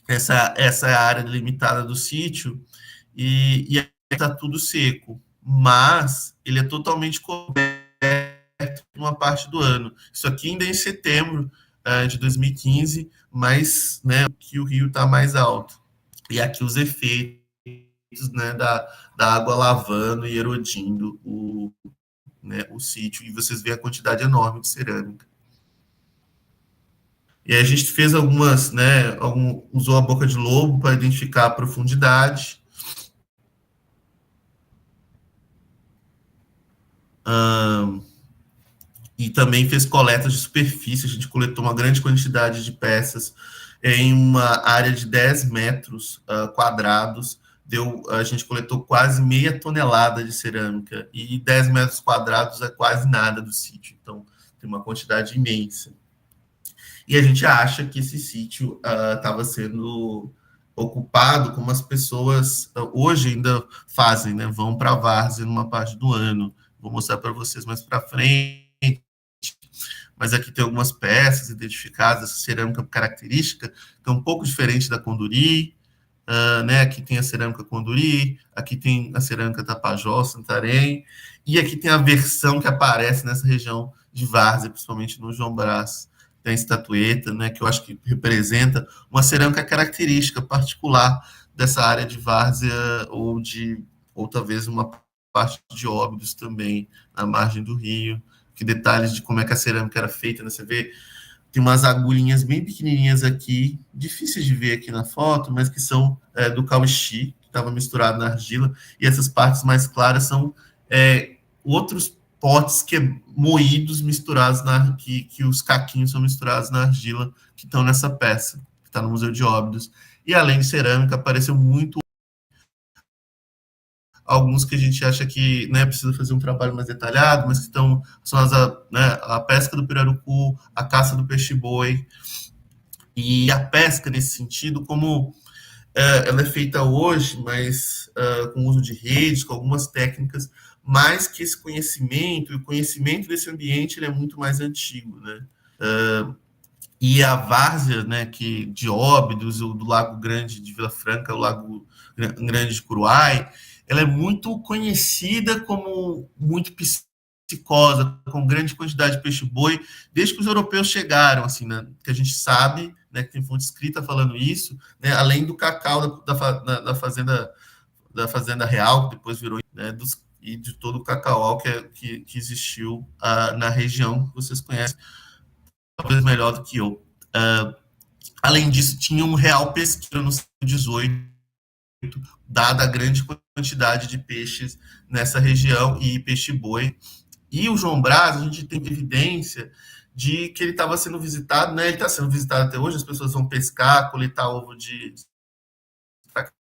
Essa é a área delimitada do sítio, e está tudo seco, mas ele é totalmente coberto numa parte do ano. Isso aqui ainda é em setembro de 2015, mas, né, que o rio está mais alto. E aqui os efeitos, né, da água lavando e erodindo o sítio, e vocês veem a quantidade enorme de cerâmica. E aí a gente fez algumas, né, usou a boca de lobo para identificar a profundidade. E também fez coletas de superfície. A gente coletou uma grande quantidade de peças em uma área de 10 metros quadrados. A gente coletou quase meia tonelada de cerâmica, e 10 metros quadrados é quase nada do sítio. Então, tem uma quantidade imensa. E a gente acha que esse sítio estava sendo ocupado como as pessoas hoje ainda fazem, né? Vão para a várzea numa parte do ano. Vou mostrar para vocês mais para frente. Mas aqui tem algumas peças identificadas, essa cerâmica característica, que é um pouco diferente da Conduri, né? Aqui tem a cerâmica Conduri, aqui tem a cerâmica Tapajós, Santarém, e aqui tem a versão que aparece nessa região de várzea, principalmente no João Braz. Tem a estatueta, né, que eu acho que representa uma cerâmica característica particular dessa área de várzea, ou talvez uma parte de Óbidos também, na margem do rio. Que detalhes de como é que a cerâmica era feita, né? Você vê, tem umas agulhinhas bem pequenininhas aqui, difíceis de ver aqui na foto, mas que são do cauxi, que estava misturado na argila, e essas partes mais claras são outros potes moídos, misturados que os caquinhos são misturados na argila, que estão nessa peça, que está no Museu de Óbidos. E além de cerâmica, apareceu muito alguns que a gente acha que, né, precisa fazer um trabalho mais detalhado, mas que são a pesca do pirarucu, a caça do peixe-boi. E a pesca, nesse sentido, como ela é feita hoje, mas com uso de redes, com algumas técnicas, mas que esse conhecimento, e o conhecimento desse ambiente, ele é muito mais antigo, né? E a várzea, né, que de Óbidos, do Lago Grande de Vila Franca, o Lago Grande de Curuai, ela é muito conhecida como muito piscicosa, com grande quantidade de peixe-boi, desde que os europeus chegaram, assim, né, que a gente sabe, né, que tem fonte escrita falando isso, né, além do cacau da fazenda real, que depois virou, né, e de todo o cacau que existiu na região que vocês conhecem, talvez melhor do que eu. Além disso, tinha um real pesqueiro no século XVIII, dada a grande quantidade de peixes nessa região e peixe-boi. E o João Brás, a gente tem evidência de que ele estava sendo visitado, né? Ele está sendo visitado até hoje, as pessoas vão pescar, coletar ovo de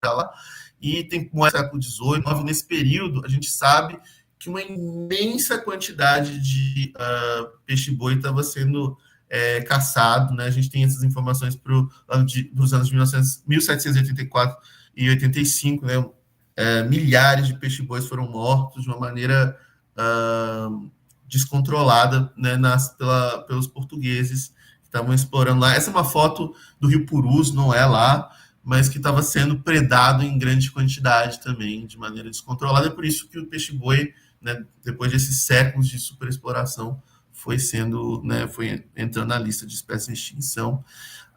lá, e tem moeda do século XVIII, nesse período, a gente sabe que uma imensa quantidade de peixe-boi estava sendo caçado, né? A gente tem essas informações para os anos 1784 e 85, né? Milhares de peixe-bois foram mortos de uma maneira descontrolada, né? Pelos portugueses que estavam explorando lá. Essa é uma foto do Rio Purus, não é lá, mas que estava sendo predado em grande quantidade também, de maneira descontrolada. É por isso que o peixe-boi, né, depois desses séculos de superexploração, foi entrando na lista de espécies em extinção.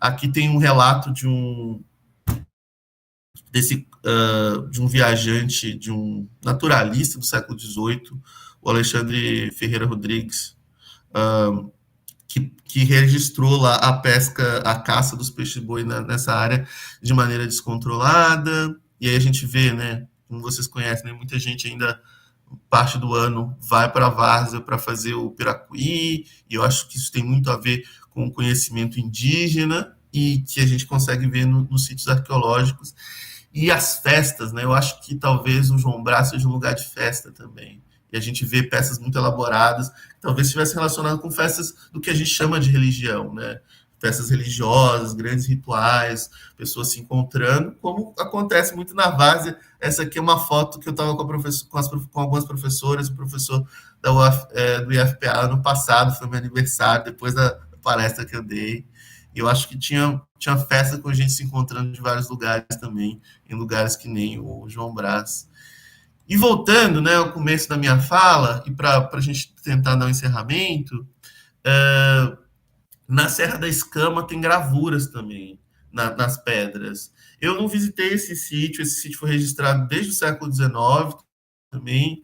Aqui tem um relato de um viajante, de um naturalista do século XVIII, o Alexandre Ferreira Rodrigues, que registrou lá a pesca, a caça dos peixes-boi nessa área de maneira descontrolada. E aí a gente vê, né, como vocês conhecem, né, muita gente ainda, parte do ano, vai para a várzea para fazer o piracuí, e eu acho que isso tem muito a ver com o conhecimento indígena, e que a gente consegue ver nos sítios arqueológicos. E as festas, né, eu acho que talvez o João Brás seja um lugar de festa também. E a gente vê peças muito elaboradas, talvez estivesse relacionado com festas do que a gente chama de religião, né? Festas religiosas, grandes rituais, pessoas se encontrando, como acontece muito na várzea. Essa aqui é uma foto que eu estava com algumas professoras, o professor do IFPA ano passado, foi meu aniversário, depois da palestra que eu dei. E eu acho que tinha festa com gente se encontrando de vários lugares também, em lugares que nem o João Brás. E voltando, né, ao começo da minha fala, e para a gente tentar dar um encerramento, na Serra da Escama tem gravuras também, nas pedras. Eu não visitei esse sítio foi registrado desde o século XIX, também,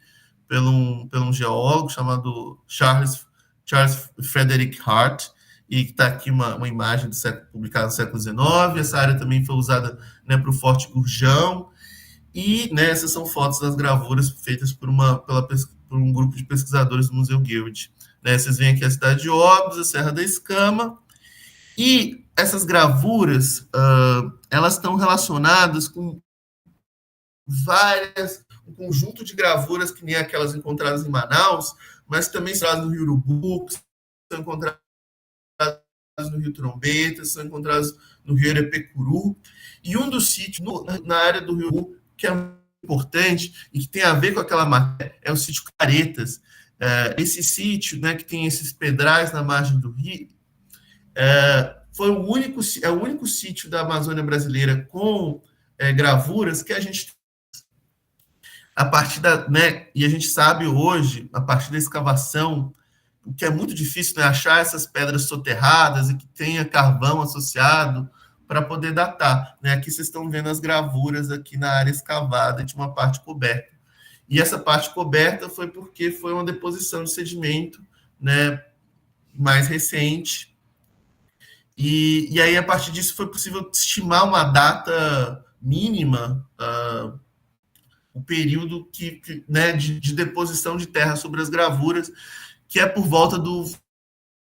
pelo um geólogo chamado Charles Frederick Hart, e está aqui uma imagem publicada no século XIX. Essa área também foi usada, né, para o Forte Gurjão. E, né, essas são fotos das gravuras feitas por um grupo de pesquisadores do Museu Guild. Né, vocês veem aqui a cidade de Óbidos, a Serra da Escama, e essas gravuras, elas estão relacionadas com um conjunto de gravuras que nem aquelas encontradas em Manaus, mas também encontradas no Rio Urubu, que são encontradas no Rio Trombetas, são encontradas no Rio Erepecuru, e um dos sítios na área do Rio Urubu, que é importante e que tem a ver com aquela matéria, é o sítio Caretas. Esse sítio, né, que tem esses pedrais na margem do rio, é o único sítio da Amazônia brasileira com gravuras que a gente, né, e a gente sabe hoje, a partir da escavação, o que é muito difícil, né, achar essas pedras soterradas e que tenha carvão associado para poder datar. Né? Aqui vocês estão vendo as gravuras aqui na área escavada de uma parte coberta. E essa parte coberta foi porque foi uma deposição de sedimento, né, mais recente. E aí, a partir disso, foi possível estimar uma data mínima, o período né, de deposição de terra sobre as gravuras, que é por volta do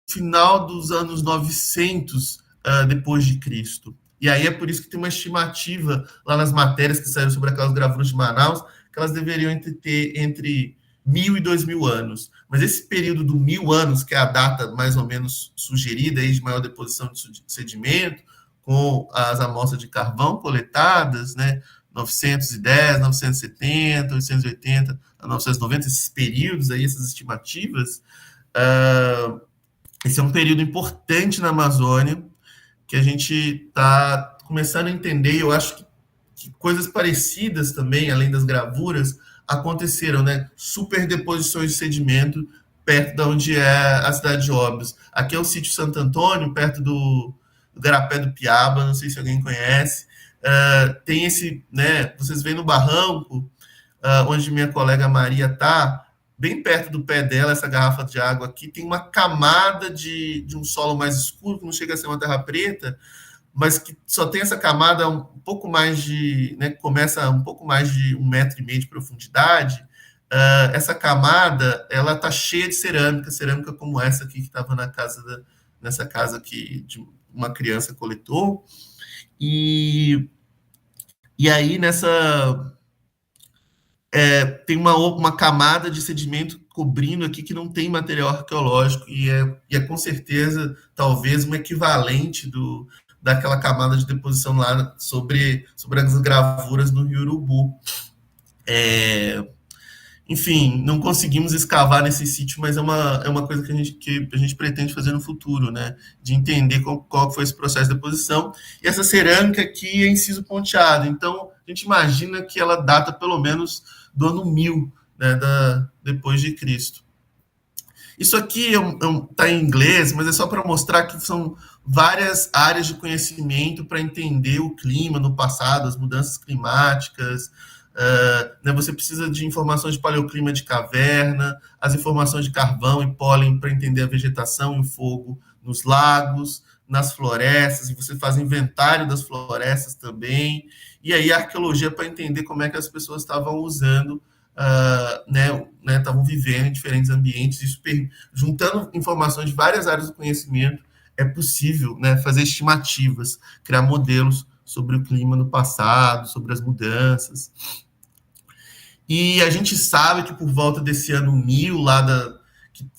final dos anos 900 depois de Cristo. E aí é por isso que tem uma estimativa lá nas matérias que saíram sobre aquelas gravuras de Manaus, que elas deveriam ter entre 1.000 e 2.000 anos. Mas esse período do 1.000 anos, que é a data mais ou menos sugerida aí de maior deposição de sedimento, com as amostras de carvão coletadas, né, 910, 970, 880, 990, esses períodos aí, essas estimativas, esse é um período importante na Amazônia, que a gente está começando a entender, eu acho que coisas parecidas também, além das gravuras, aconteceram, né? Superdeposições de sedimento perto de onde é a cidade de Óbidos. Aqui é o sítio Santo Antônio, perto do Garapé do Piaba, não sei se alguém conhece. Tem esse, né? Vocês veem no barranco, onde minha colega Maria está, bem perto do pé dela, essa garrafa de água aqui, tem uma camada de um solo mais escuro, que não chega a ser uma terra preta, mas que só tem essa camada um pouco mais de, né, começa um pouco mais de 1,5 metro de profundidade. Essa camada, ela tá cheia de cerâmica como essa aqui que estava nessa casa que uma criança coletou. E aí tem uma camada de sedimento cobrindo aqui que não tem material arqueológico e é com certeza talvez um equivalente daquela camada de deposição lá sobre as gravuras no Rio Urubu. Enfim, não conseguimos escavar nesse sítio, mas é uma coisa que a gente pretende fazer no futuro, né? De entender qual foi esse processo de deposição. E essa cerâmica aqui é inciso ponteado, então a gente imagina que ela data pelo menos do ano 1000, né, depois de Cristo. Isso aqui está em inglês, mas é só para mostrar que são várias áreas de conhecimento para entender o clima no passado, as mudanças climáticas. Né, você precisa de informações de paleoclima de caverna, as informações de carvão e pólen para entender a vegetação e o fogo nos lagos, nas florestas, e você faz inventário das florestas também, e aí a arqueologia para entender como é que as pessoas estavam usando, estavam vivendo em diferentes ambientes. Isso, juntando informações de várias áreas do conhecimento, é possível, né, fazer estimativas, criar modelos sobre o clima no passado, sobre as mudanças. E a gente sabe que por volta desse ano 1000,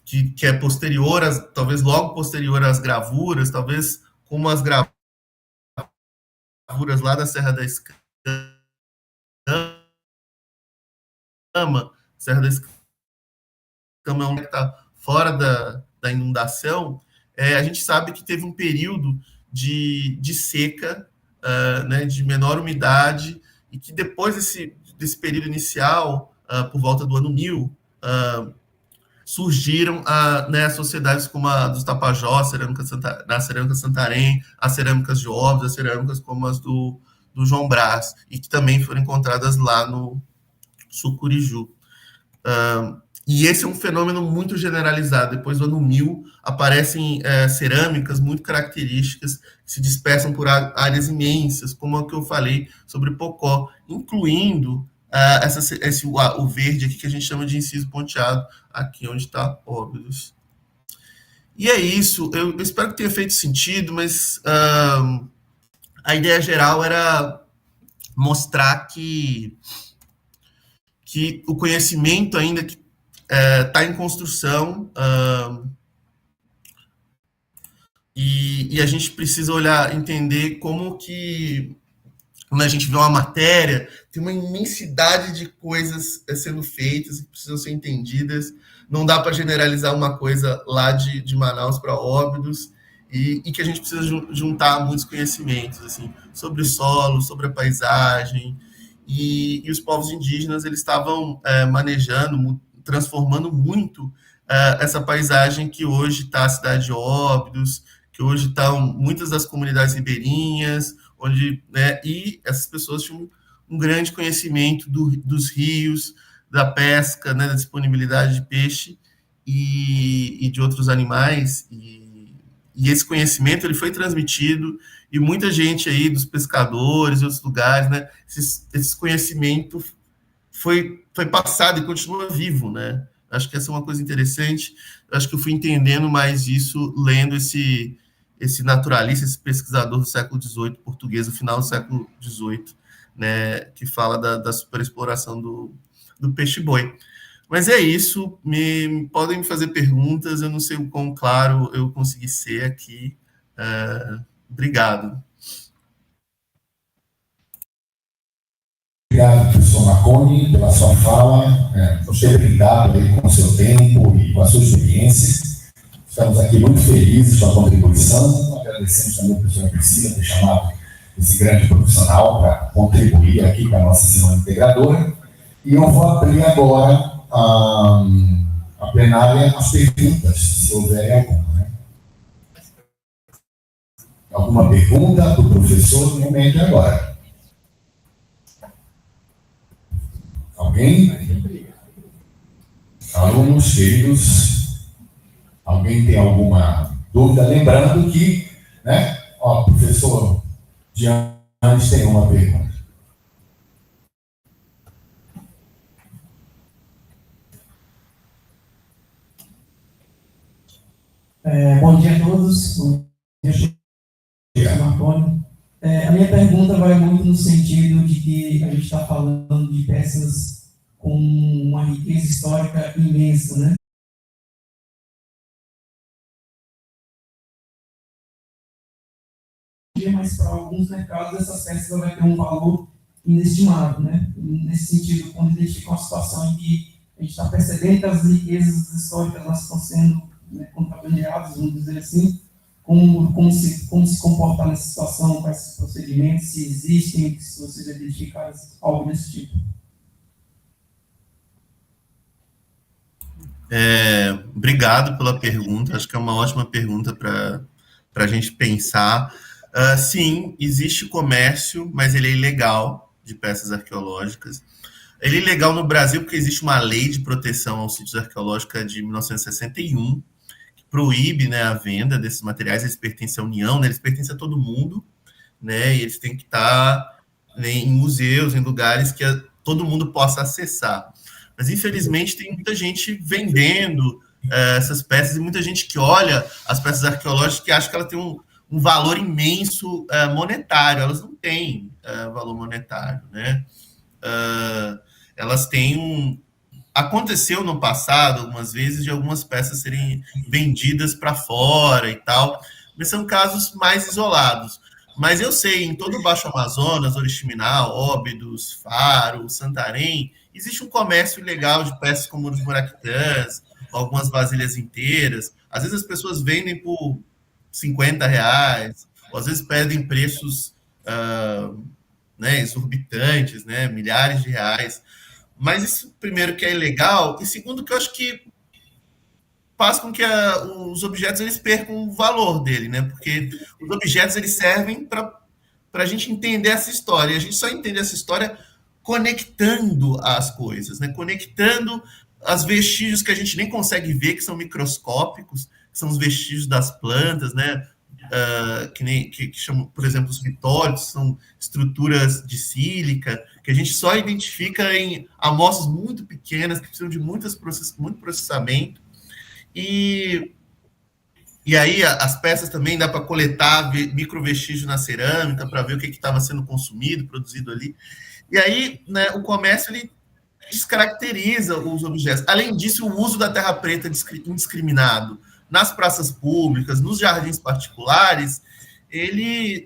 que é posterior, talvez logo posterior às gravuras, talvez como as gravuras lá da Serra da Escama, Serra da Escama é um que está fora da inundação, a gente sabe que teve um período de seca, né, de menor umidade, e que depois desse período inicial, por volta do ano 1000, surgiram né, sociedades como a dos Tapajós, a cerâmica Santarém, as cerâmicas de Óbidos, as cerâmicas como as do João Brás, e que também foram encontradas lá no Sucuriju. E esse é um fenômeno muito generalizado. Depois do ano 1000, aparecem cerâmicas muito características que se dispersam por áreas imensas, como a que eu falei sobre Pocó, incluindo o verde aqui que a gente chama de inciso ponteado, aqui onde está Óbidos. E é isso. Eu espero que tenha feito sentido, mas a ideia geral era mostrar que o conhecimento ainda está em construção, e a gente precisa entender como que, quando a gente vê uma matéria, tem uma imensidade de coisas sendo feitas que precisam ser entendidas. Não dá para generalizar uma coisa lá de Manaus para Óbidos, e que a gente precisa juntar muitos conhecimentos assim, sobre o solo, sobre a paisagem, e os povos indígenas eles estavam manejando, transformando muito essa paisagem que hoje está a cidade de Óbidos, que hoje estão muitas das comunidades ribeirinhas, onde, né, e essas pessoas tinham um grande conhecimento dos rios, da pesca, né, da disponibilidade de peixe e de outros animais, e esse conhecimento ele foi transmitido, e muita gente aí, dos pescadores e outros lugares, né, esse conhecimento foi passado e continua vivo, né? Acho que essa é uma coisa interessante. Acho que eu fui entendendo mais isso lendo esse naturalista, esse pesquisador do século XVIII português, do final do século XVIII, né, que fala da superexploração do peixe-boi. Mas é isso, podem me fazer perguntas, eu não sei o quão claro eu consegui ser aqui. Obrigado. Obrigado, professor Marconi, pela sua fala, por ter brindado aí com o seu tempo e com a sua experiência. Estamos aqui muito felizes com a contribuição, agradecemos também a professora Priscila ter chamado esse grande profissional para contribuir aqui com a nossa semana integradora. E eu vou abrir agora a plenária, as perguntas, se houver alguma. Né? Alguma pergunta para o professor no momento agora? Alguém? Alunos, queridos, alguém tem alguma dúvida? Lembrando que, né, o professor Giannis tem uma pergunta. Bom dia a todos. Bom dia, Antônio. A minha pergunta vai muito no sentido de que a gente está falando de peças com uma riqueza histórica imensa, né? Mas para alguns mercados essas peças vai ter um valor inestimável, né? Nesse sentido, quando identifica uma situação em que a gente está percebendo que as riquezas históricas elas estão sendo, né, contaminadas, vamos dizer assim, como se comportar nessa situação, quais esses procedimentos, se existem, se vocês identificarem algo desse tipo. Obrigado pela pergunta, acho que é uma ótima pergunta para a gente pensar. Sim, existe comércio, mas ele é ilegal de peças arqueológicas. Ele é ilegal no Brasil porque existe uma lei de proteção aos sítios arqueológicos de 1961, que proíbe, né, a venda desses materiais. Eles pertencem à União, né, eles pertencem a todo mundo, né, e eles têm que estar, né, em museus, em lugares que todo mundo possa acessar. Mas, infelizmente, tem muita gente vendendo essas peças e muita gente que olha as peças arqueológicas que acha que elas têm um valor imenso monetário. Elas não têm valor monetário, né? Elas têm Aconteceu no passado, algumas vezes, de algumas peças serem vendidas para fora e tal, mas são casos mais isolados. Mas eu sei, em todo o Baixo Amazonas, Oriximiná, Óbidos, Faro, Santarém, existe um comércio ilegal de peças como os muraquitãs, algumas vasilhas inteiras. Às vezes as pessoas vendem por R$ 50, ou às vezes pedem preços né, exorbitantes, né, milhares de reais. Mas isso, primeiro, que é ilegal, e segundo, que eu acho que faz com que os objetos eles percam o valor dele, né? Porque os objetos eles servem para a gente entender essa história. E a gente só entende essa história conectando as coisas, né? Conectando os vestígios que a gente nem consegue ver, que são microscópicos, que são os vestígios das plantas, né? Que chamam, por exemplo, os vitórios, são estruturas de sílica, que a gente só identifica em amostras muito pequenas, que precisam de muito processamento. E aí as peças também dá para coletar microvestígios na cerâmica, para ver o que estava sendo consumido, produzido ali. E aí, né, o comércio ele descaracteriza os objetos. Além disso, o uso da terra preta indiscriminado nas praças públicas, nos jardins particulares, ele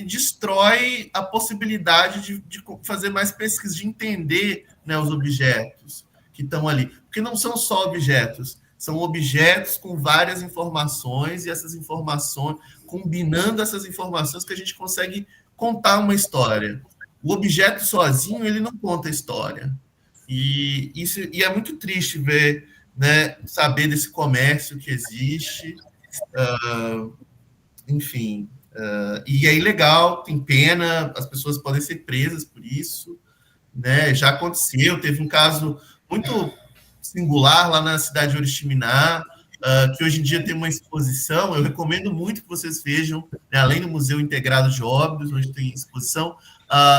destrói a possibilidade de fazer mais pesquisa, de entender, né, os objetos que estão ali. Porque não são só objetos, são objetos com várias informações, e essas informações, combinando essas informações, que a gente consegue contar uma história. O objeto sozinho, ele não conta a história. E é muito triste ver, né, saber desse comércio que existe, enfim, e é ilegal, tem pena, as pessoas podem ser presas por isso, né? Já aconteceu, teve um caso muito singular lá na cidade de Oriximiná, que hoje em dia tem uma exposição. Eu recomendo muito que vocês vejam, né, além do Museu Integrado de Óbidos, onde tem exposição,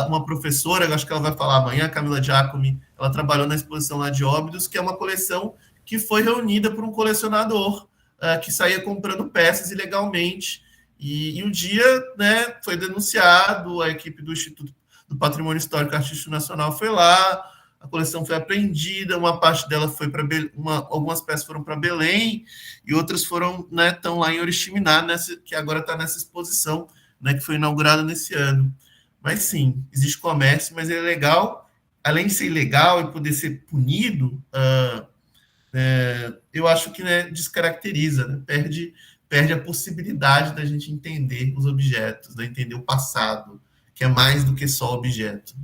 uma professora, eu acho que ela vai falar amanhã, a Camila Giacomi, ela trabalhou na exposição lá de Óbidos, que é uma coleção que foi reunida por um colecionador que saía comprando peças ilegalmente, e um dia, né, foi denunciado, a equipe do Instituto do Patrimônio Histórico e Artístico Nacional foi lá, a coleção foi apreendida, uma parte dela foi para algumas peças foram para Belém, e outras foram, né, estão lá em Oriximiná, que agora está nessa exposição, né, que foi inaugurada nesse ano. Mas sim, existe comércio, mas ele é legal, além de ser ilegal e poder ser punido, eu acho que, né, descaracteriza, né? Perde a possibilidade da gente entender os objetos, né? Entender o passado, que é mais do que só objeto.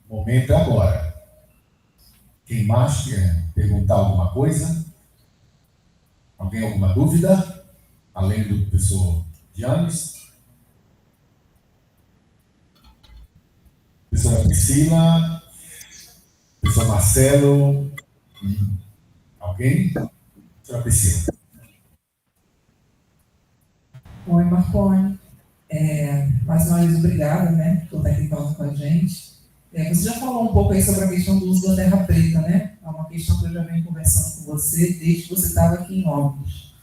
O momento é agora. Quem mais quer perguntar alguma coisa? Alguém alguma dúvida? Além do professor Giannis? Professora Priscila? Professor Marcelo? Alguém? Professora Priscila. Oi, Marconi. Mais uma vez, obrigada, né, por estar aqui falando com a gente. Você já falou um pouco aí sobre a questão do uso da terra preta, né? É uma questão que eu já venho conversando com você desde que você estava aqui em Óbidos.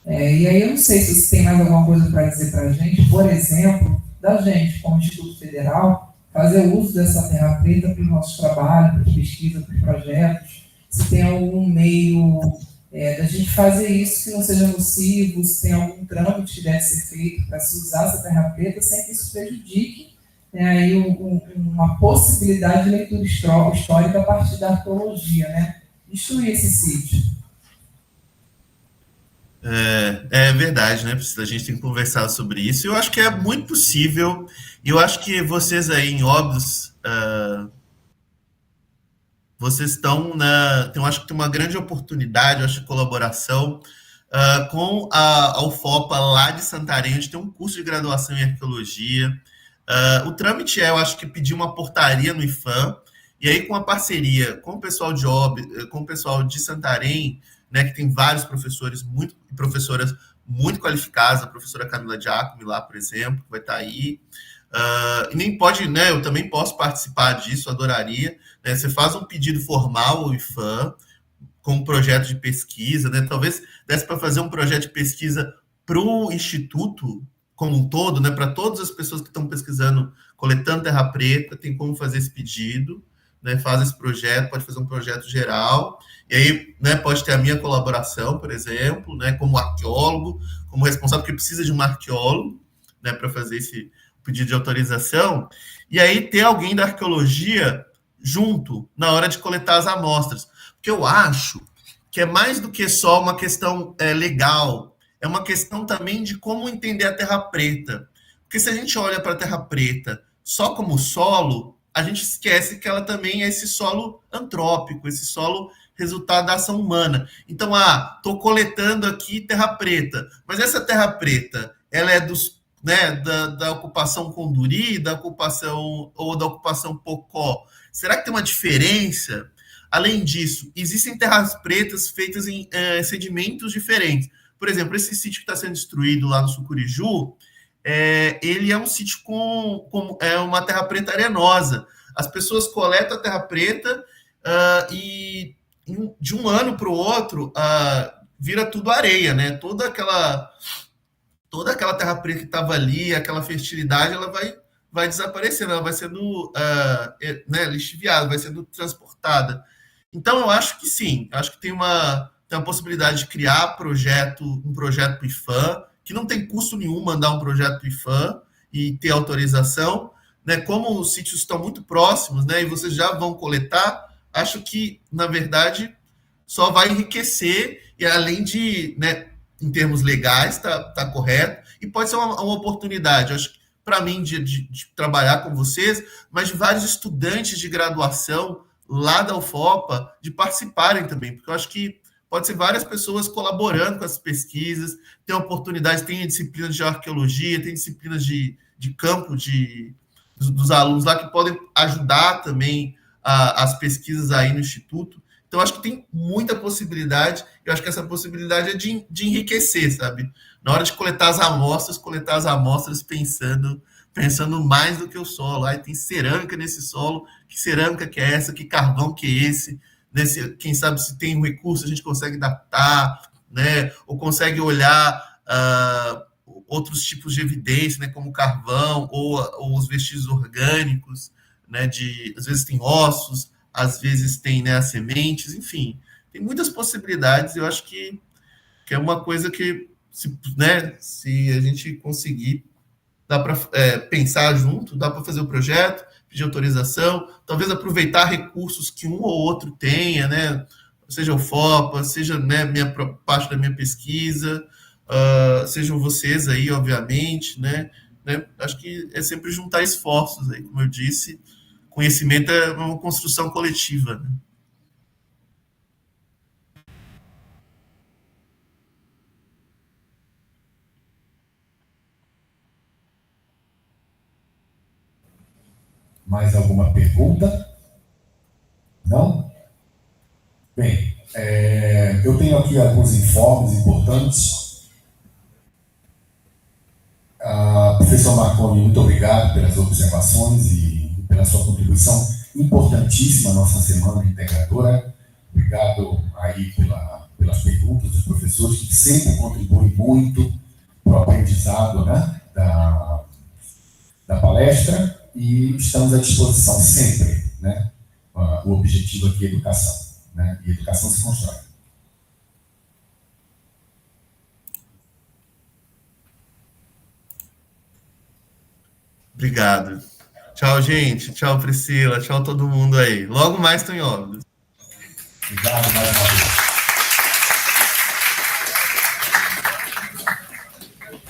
E aí eu não sei se você tem mais alguma coisa para dizer para a gente, por exemplo, da gente, como Instituto Federal, fazer uso dessa terra preta para o nosso trabalho, para pesquisa, para projetos, se tem algum meio da gente fazer isso que não seja nocivo, se tem algum trâmite que deve ser feito para se usar essa terra preta sem que isso prejudique aí uma possibilidade de leitura histórica a partir da arqueologia, né? Destruir esse sítio. É verdade, né, Priscila? A gente tem que conversar sobre isso. Eu acho que é muito possível. E eu acho que vocês aí em Óbidos, vocês estão eu acho que tem uma grande oportunidade, eu acho, de colaboração com a UFOPA lá de Santarém, onde tem um curso de graduação em arqueologia. O trâmite eu acho que pedir uma portaria no IFAM, e aí com a parceria com o pessoal de com o pessoal de Santarém, né, que tem vários professores e professoras muito qualificadas, a professora Camila Giacomi lá, por exemplo, que vai estar aí. E nem pode, né? Eu também posso participar disso, adoraria. Né, você faz um pedido formal ao IFAM com um projeto de pesquisa, né? Talvez desse para fazer um projeto de pesquisa para o Instituto como um todo, né? Para todas as pessoas que estão pesquisando, coletando terra preta, tem como fazer esse pedido, né? Faz esse projeto, pode fazer um projeto geral, e aí, né, pode ter a minha colaboração, por exemplo, né, como arqueólogo, como responsável, porque precisa de um arqueólogo, né, para fazer esse pedido de autorização, e aí ter alguém da arqueologia junto na hora de coletar as amostras. Porque eu acho que é mais do que só uma questão legal, é uma questão também de como entender a terra preta. Porque se a gente olha para a terra preta só como solo, a gente esquece que ela também é esse solo antrópico, esse solo resultado da ação humana. Então, estou coletando aqui terra preta, mas essa terra preta, ela é da ocupação Conduri, da ocupação Pocó. Será que tem uma diferença? Além disso, existem terras pretas feitas em sedimentos diferentes. Por exemplo, esse sítio que está sendo destruído lá no Sucuriju, ele é um sítio com uma terra preta arenosa. As pessoas coletam a terra preta e de um ano para o outro vira tudo areia, né? Toda aquela terra preta que estava ali, aquela fertilidade, ela vai desaparecendo, ela vai sendo lixiviada, vai sendo transportada. Então, eu acho que sim, acho que tem uma possibilidade de criar um projeto para o IFAM, que não tem custo nenhum mandar um projeto para o IFAM e ter autorização, né? Como os sítios estão muito próximos, né, e vocês já vão coletar, acho que, na verdade, só vai enriquecer, e além de, né, em termos legais, tá correto, e pode ser uma oportunidade, acho que, para mim, de trabalhar com vocês, mas de vários estudantes de graduação lá da UFOPA de participarem também, porque eu acho que pode ser várias pessoas colaborando com as pesquisas, tem oportunidade, tem disciplinas de arqueologia, tem disciplinas de campo dos alunos lá que podem ajudar também as pesquisas aí no Instituto. Então, acho que tem muita possibilidade, eu acho que essa possibilidade é de enriquecer, sabe? Na hora de coletar as amostras pensando mais do que o solo. Aí tem cerâmica nesse solo, que cerâmica que é essa, que carvão que é esse, né? Quem sabe se tem um recurso a gente consegue datar, né? Ou consegue olhar outros tipos de evidência, né? Como carvão ou os vestígios orgânicos, né? Às vezes tem ossos, às vezes tem, né, as sementes, enfim, tem muitas possibilidades. Eu acho que que é uma coisa que, se a gente conseguir, dá para pensar junto, dá para fazer o projeto, pedir autorização, talvez aproveitar recursos que um ou outro tenha, né? Seja o FOPA, seja, né, parte da minha pesquisa, sejam vocês aí, obviamente, né? Acho que é sempre juntar esforços aí, como eu disse, conhecimento é uma construção coletiva, né? Mais alguma pergunta? Não? Bem, eu tenho aqui alguns informes importantes. Professor Marconi, muito obrigado pelas observações e pela sua contribuição importantíssima à nossa Semana Integradora. Obrigado aí pelas perguntas dos professores, que sempre contribuem muito para o aprendizado, né, da palestra. E estamos à disposição sempre, né? O objetivo aqui é educação, né? E educação se constrói. Obrigado. Tchau, gente. Tchau, Priscila. Tchau, todo mundo aí. Logo mais estou em Óbidos. Obrigado mais uma vez.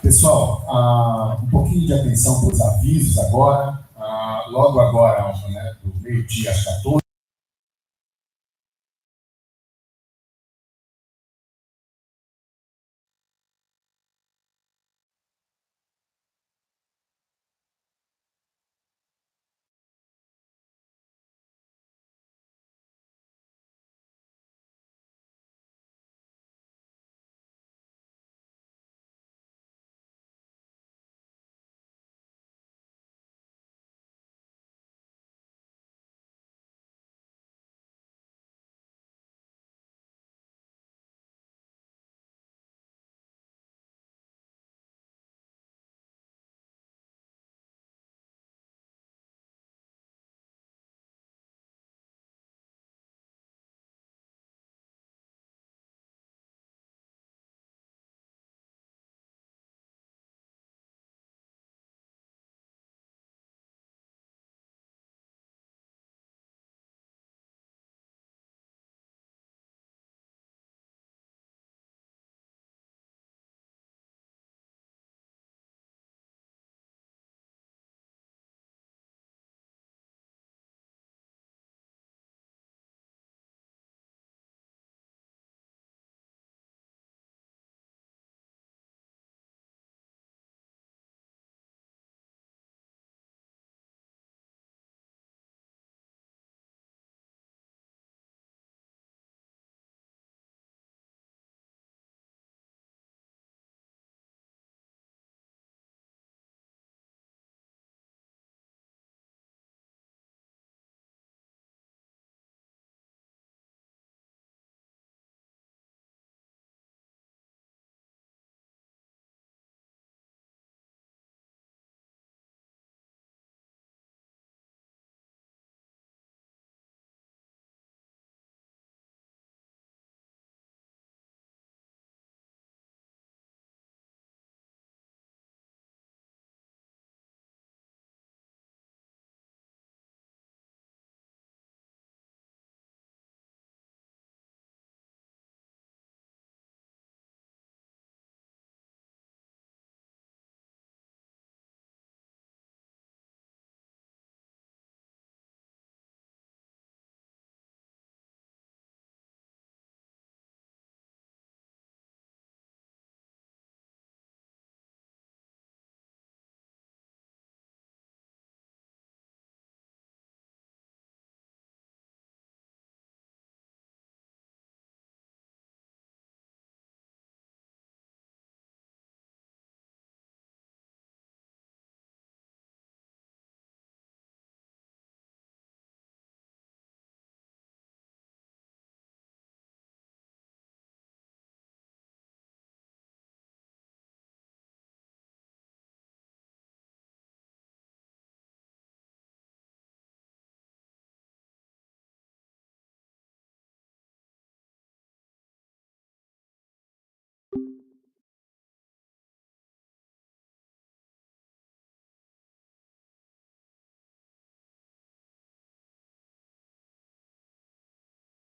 Pessoal, um pouquinho de atenção para os avisos agora. Logo agora, né, do meio-dia às 14h,